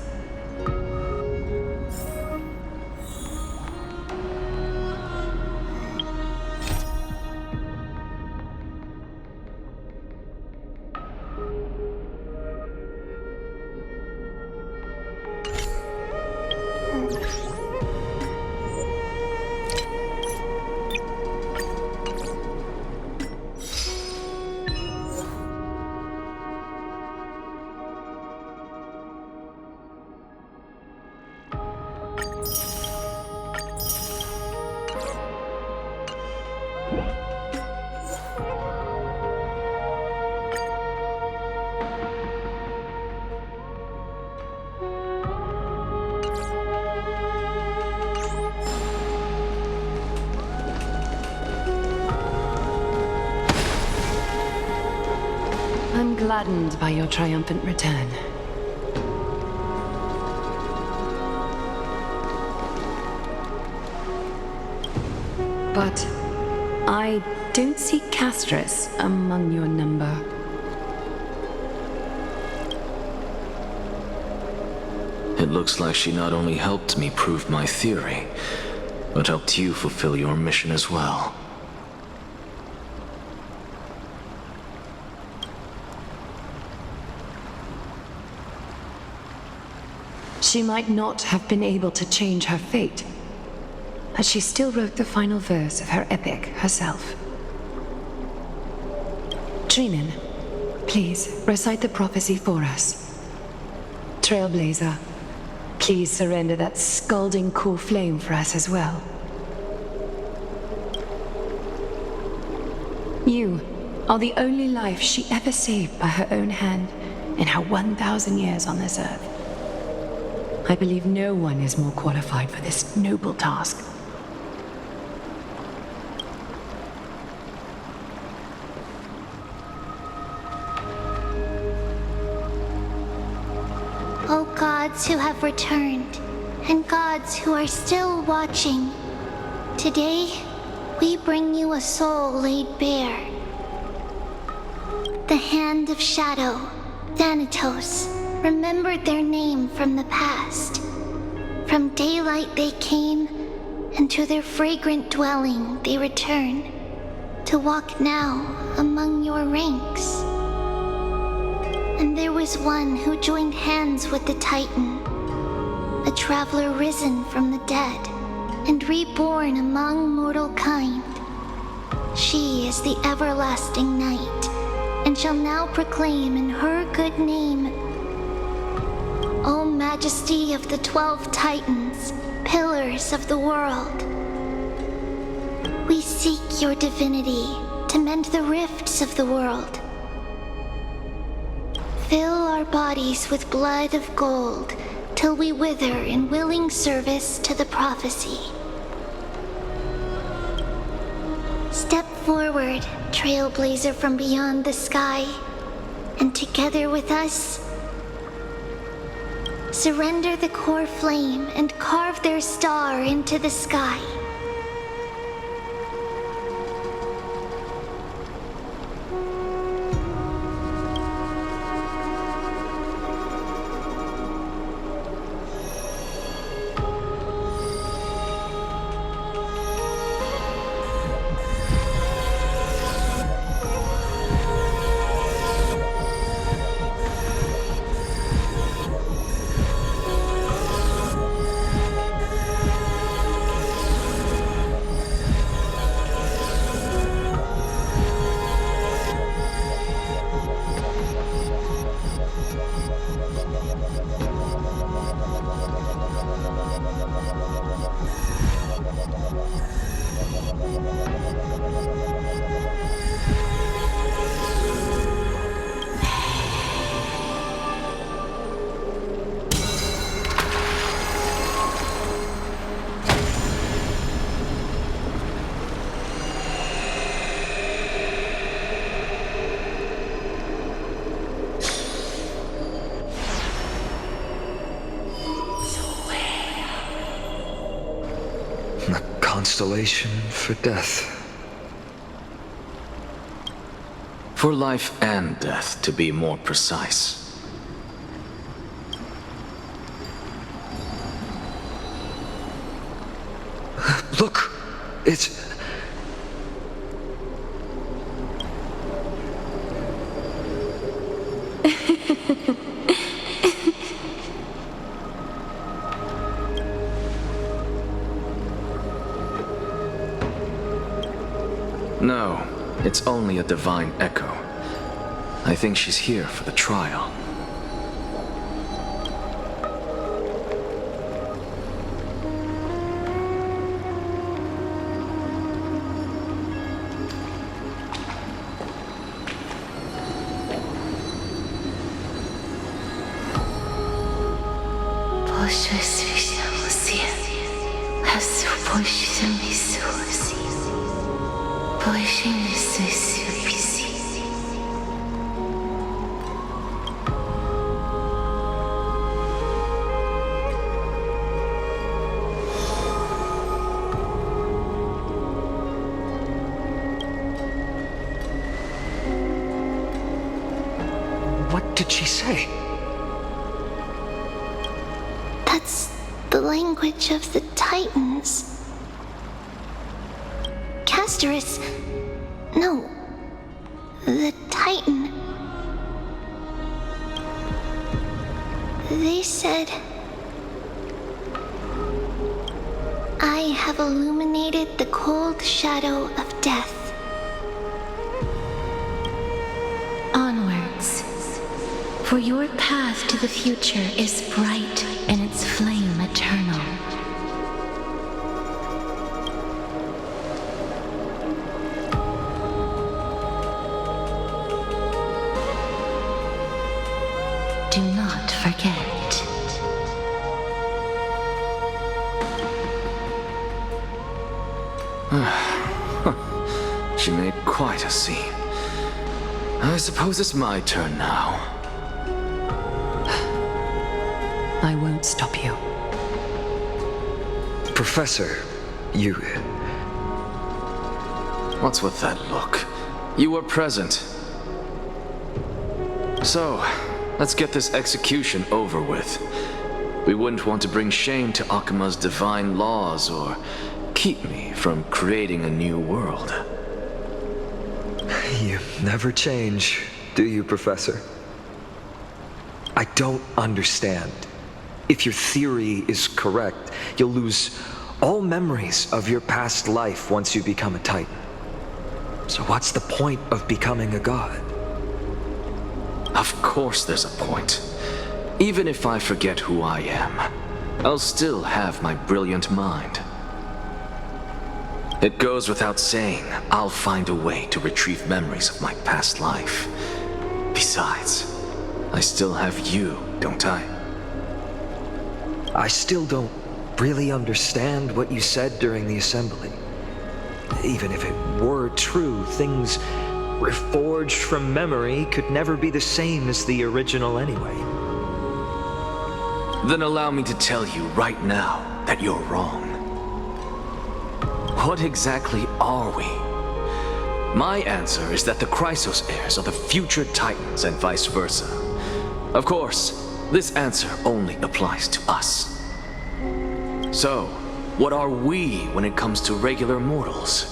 I'm gladdened by your triumphant return. But I don't see Castorice among your number. It looks like she not only helped me prove my theory, but helped you fulfill your mission as well. She might not have been able to change her fate, but she still wrote the final verse of her epic herself. Dreamin, please recite the prophecy for us. Trailblazer, please surrender that scalding Coreflame for us as well. You are the only life she ever saved by her own hand in her 1,000 years on this earth. I believe no one is more qualified for this noble task. gods who have returned, and gods who are still watching. Today, we bring you a soul laid bare. The Hand of Shadow, Thanatos, remembered their name from the past. From daylight they came, and to their fragrant dwelling they return, to walk now among your ranks. And there was one who joined hands with the Titan, a traveler risen from the dead, and reborn among mortal kind. She is the everlasting night, and shall now proclaim in her good name, O Majesty of the 12 Titans, pillars of the world. We seek your divinity to mend the rifts of the world. Fill our bodies with blood of gold till we wither in willing service to the prophecy. Step forward, trailblazer from beyond the sky, and together with us, surrender the Coreflame and carve their star into the sky. Constellation for death. For life and death, to be more precise. Look, it's... No, it's only a divine echo. I think she's here for the trial. What did she say? That's the language of the Titans. Castorice... No. The Titan. They said... I have illuminated the cold shadow of death. Onwards. For your path to the future is bright and its flame eternal. Do not forget. She made quite a scene. I suppose it's my turn now. I won't stop you. Professor, you... What's with that look? You were present. So, let's get this execution over with. We wouldn't want to bring shame to Akima's divine laws or keep me from creating a new world. You never change, do you, Professor? I don't understand. If your theory is correct, you'll lose all memories of your past life once you become a Titan. So what's the point of becoming a god? Of course there's a point. Even if I forget who I am, I'll still have my brilliant mind. It goes without saying, I'll find a way to retrieve memories of my past life. Besides, I still have you, don't I? I still don't really understand what you said during the assembly. Even if it were true, things reforged from memory could never be the same as the original anyway. Then allow me to tell you right now that you're wrong. What exactly are we? My answer is that the Chrysos heirs are the future Titans and vice versa. Of course, this answer only applies to us. So, what are we when it comes to regular mortals?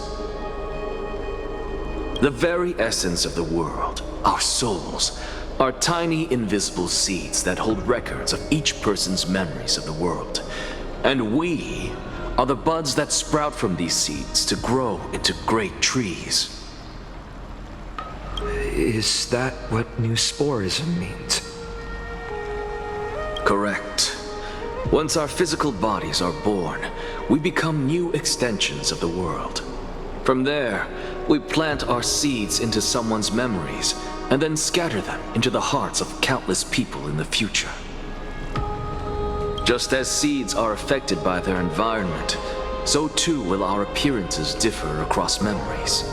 The very essence of the world, our souls, are tiny invisible seeds that hold records of each person's memories of the world. And we are the buds that sprout from these seeds to grow into great trees. Is that what new sporism means? Correct. Once our physical bodies are born, we become new extensions of the world. From there, we plant our seeds into someone's memories and then scatter them into the hearts of countless people in the future. Just as seeds are affected by their environment, so too will our appearances differ across memories.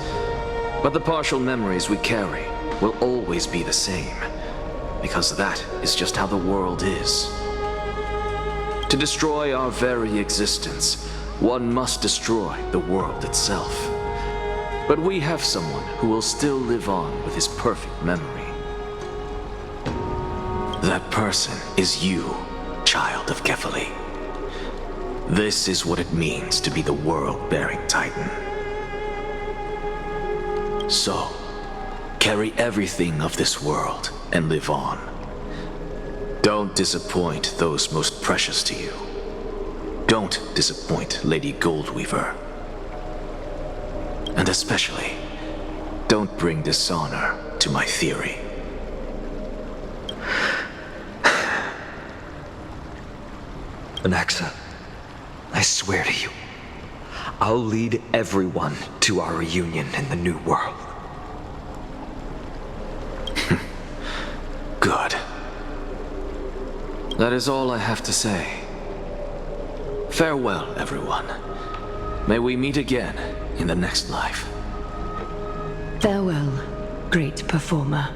But the partial memories we carry will always be the same, because that is just how the world is. To destroy our very existence, one must destroy the world itself. But we have someone who will still live on with his perfect memory. That person is you, child of Kefali. This is what it means to be the world-bearing Titan. So, carry everything of this world and live on. Don't disappoint those most precious to you. Don't disappoint Lady Goldweaver. And especially, don't bring dishonor to my theory. Anaxa, I swear to you, I'll lead everyone to our reunion in the new world. Good. That is all I have to say. Farewell, everyone. May we meet again in the next life. Farewell, great performer.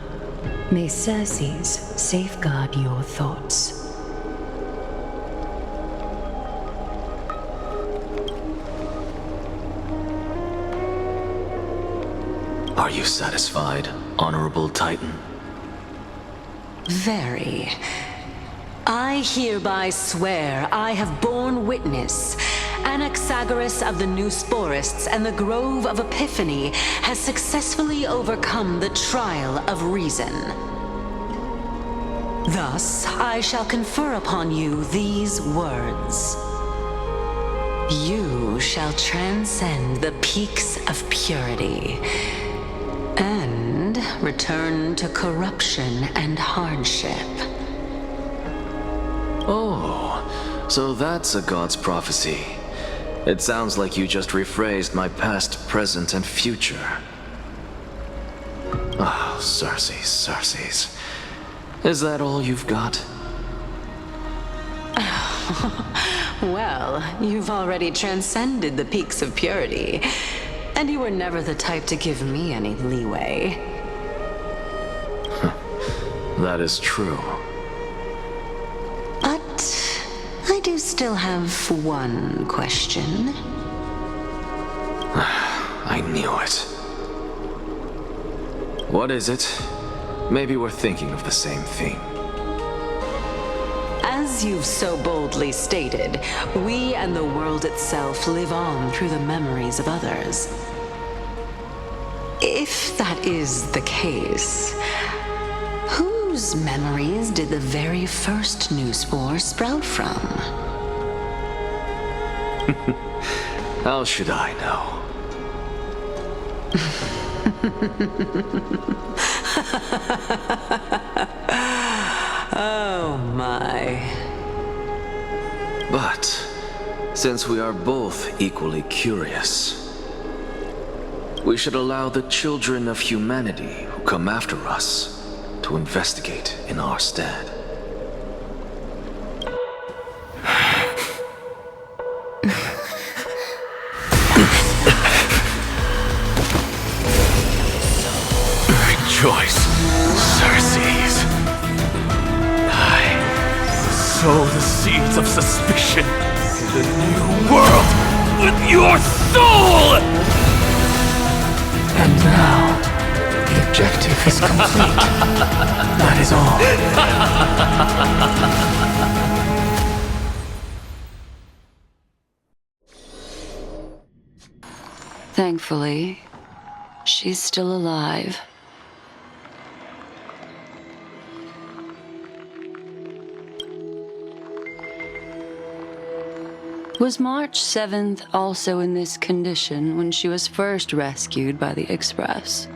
May Circes safeguard your thoughts. Are you satisfied, Honorable Titan? Very. I hereby swear I have borne witness. Anaxagoras of the New Sporists and the Grove of Epiphany has successfully overcome the trial of reason. Thus, I shall confer upon you these words. You shall transcend the peaks of purity and return to corruption and hardship. Oh, so that's a god's prophecy. It sounds like you just rephrased my past, present, and future. Oh, Circes. Is that all you've got? Well, you've already transcended the peaks of purity, and you were never the type to give me any leeway. That is true. But I do still have one question. I knew it. What is it? Maybe we're thinking of the same thing. As you've so boldly stated, we and the world itself live on through the memories of others. If that is the case, whose memories did the very first new spore sprout from? How should I know? Oh my. But, since we are both equally curious, we should allow the children of humanity who come after us to investigate in our stead. Rejoice, Circes. I sow the seeds of suspicion in the new world with your soul! And now, the objective is complete. That is all. Thankfully, she's still alive. Was March 7th also in this condition when she was first rescued by the Express?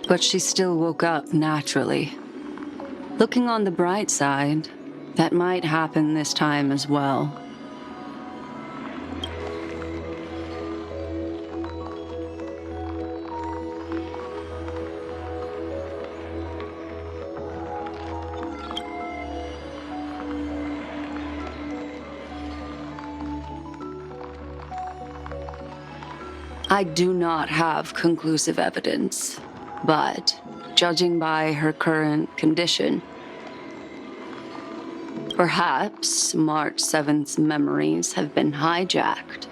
But she still woke up naturally. Looking on the bright side, that might happen this time as well. I do not have conclusive evidence, but judging by her current condition, perhaps March 7th's memories have been hijacked.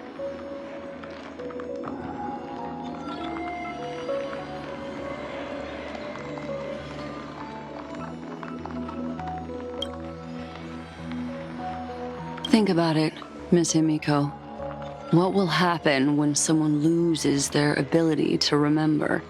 Think about it, Miss Himeko. What will happen when someone loses their ability to remember?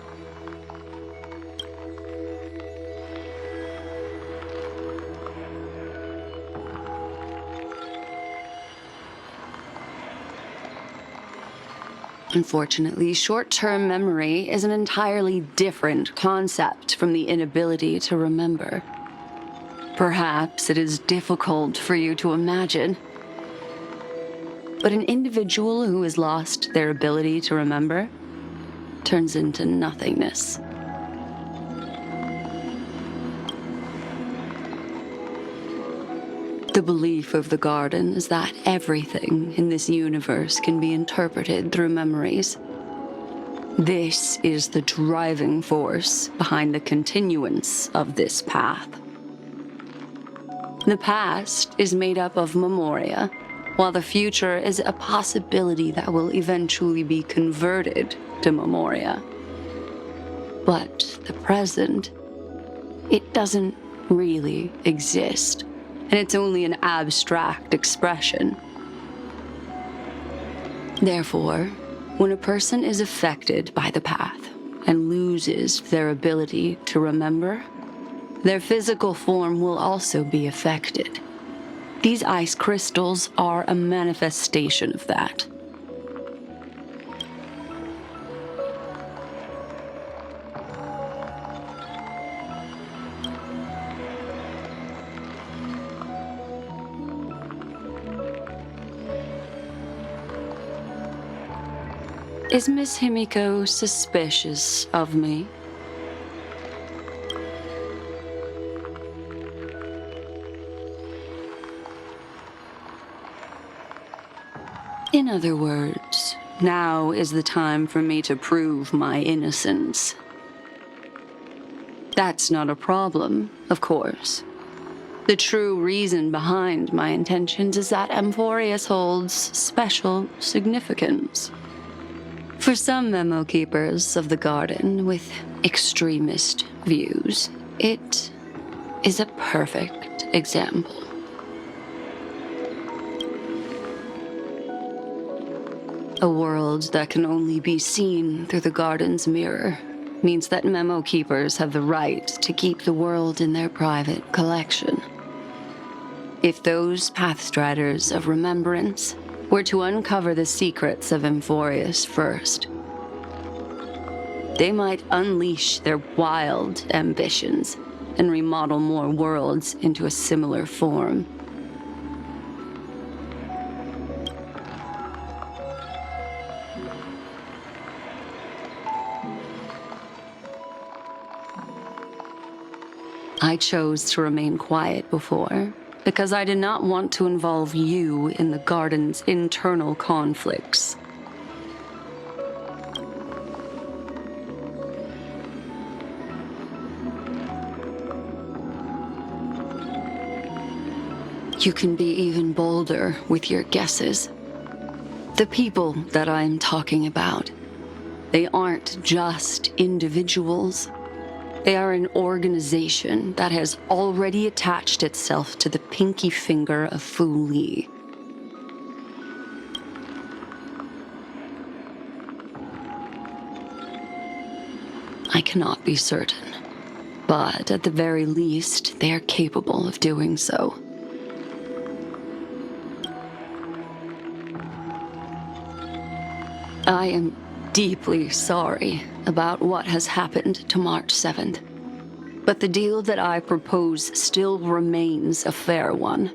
Unfortunately, short-term memory is an entirely different concept from the inability to remember. Perhaps it is difficult for you to imagine, but an individual who has lost their ability to remember turns into nothingness. The belief of the Garden is that everything in this universe can be interpreted through memories. This is the driving force behind the continuance of this path. The past is made up of memoria, while the future is a possibility that will eventually be converted to memoria. But the present, it doesn't really exist, and it's only an abstract expression. Therefore, when a person is affected by the path and loses their ability to remember, their physical form will also be affected. These ice crystals are a manifestation of that. Is Miss Himeko suspicious of me? In other words, now is the time for me to prove my innocence. That's not a problem, of course. The true reason behind my intentions is that Amphoreus holds special significance. For some memo keepers of the garden with extremist views, it is a perfect example. A world that can only be seen through the garden's mirror means that memo keepers have the right to keep the world in their private collection. If those pathstriders of remembrance were to uncover the secrets of Amphoreus first, they might unleash their wild ambitions and remodel more worlds into a similar form. I chose to remain quiet before, because I did not want to involve you in the garden's internal conflicts. You can be even bolder with your guesses. The people that I am talking about, they aren't just individuals. They are an organization that has already attached itself to the pinky finger of Fu Li. I cannot be certain, but at the very least, they are capable of doing so. I am deeply sorry about what has happened to March 7th, but the deal that I propose still remains a fair one.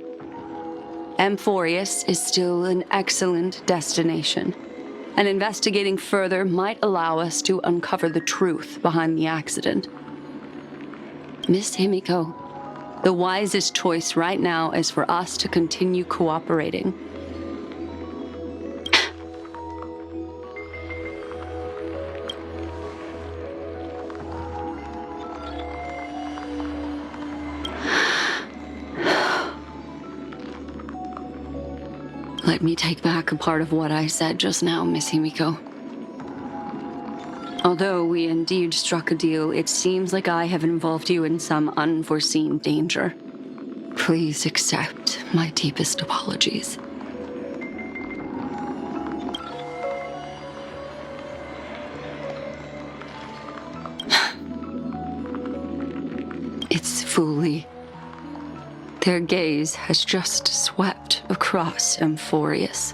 Amphoreus is still an excellent destination, and investigating further might allow us to uncover the truth behind the accident. Miss Himeko, the wisest choice right now is for us to continue cooperating. Let me take back a part of what I said just now, Miss Himeko. Although we indeed struck a deal, it seems like I have involved you in some unforeseen danger. Please accept my deepest apologies. It's Fu Li. Their gaze has just swept across Amphoreus.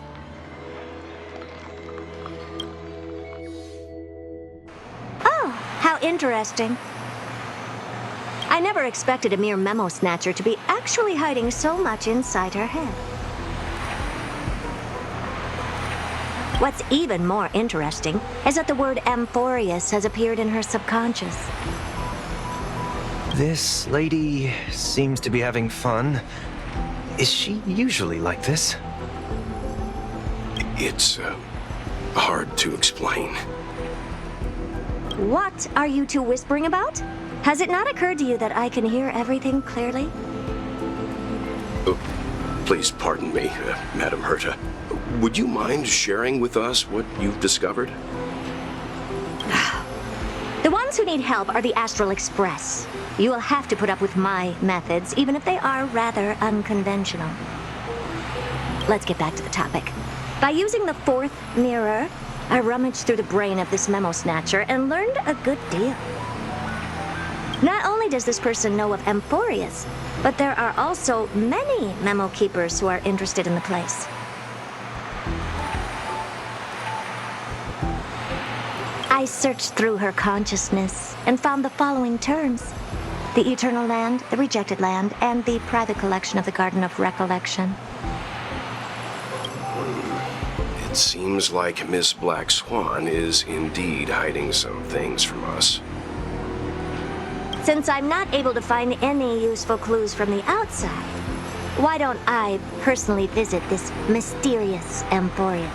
Oh, how interesting. I never expected a mere memo snatcher to be actually hiding so much inside her head. What's even more interesting is that the word Amphoreus has appeared in her subconscious. This lady seems to be having fun. Is she usually like this? It's hard to explain. What are you two whispering about? Has it not occurred to you that I can hear everything clearly? Oh, please pardon me, Madam Herta. Would you mind sharing with us what you've discovered? The ones who need help are the Astral Express. You will have to put up with my methods, even if they are rather unconventional. Let's get back to the topic. By using the fourth mirror, I rummaged through the brain of this memo snatcher and learned a good deal. Not only does this person know of Amphoreus, but there are also many memo keepers who are interested in the place. I searched through her consciousness and found the following terms: the Eternal Land, the Rejected Land, and the private collection of the Garden of Recollection. It seems like Miss Black Swan is indeed hiding some things from us. Since I'm not able to find any useful clues from the outside, why don't I personally visit this mysterious Amphoreus?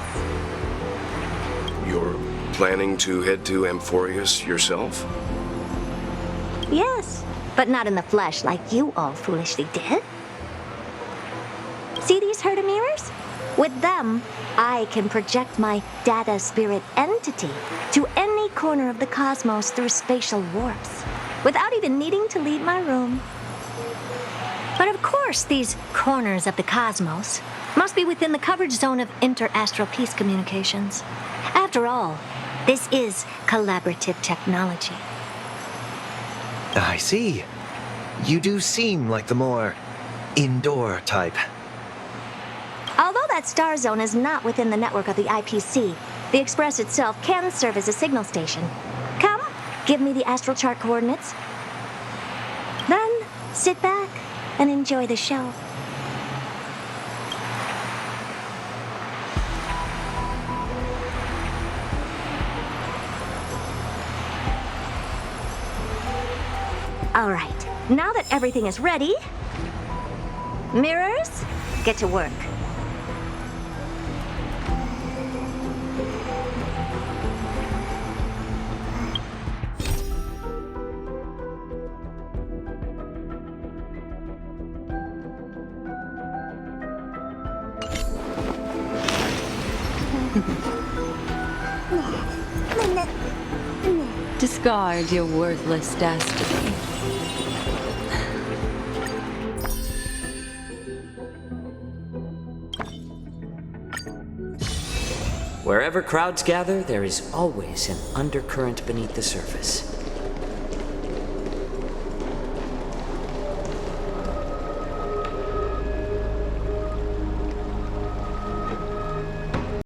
You're planning to head to Amphoreus yourself? Yes, but not in the flesh like you all foolishly did. See these Herta mirrors? With them, I can project my data spirit entity to any corner of the cosmos through spatial warps, without even needing to leave my room. But of course, these corners of the cosmos must be within the coverage zone of inter-astral peace communications. After all, this is collaborative technology. I see. You do seem like the more indoor type. Although that star zone is not within the network of the IPC, the Express itself can serve as a signal station. Come, give me the astral chart coordinates. Then, sit back and enjoy the show. All right, now that everything is ready, mirrors, get to work. Discard your worthless dastardly. Wherever crowds gather, there is always an undercurrent beneath the surface.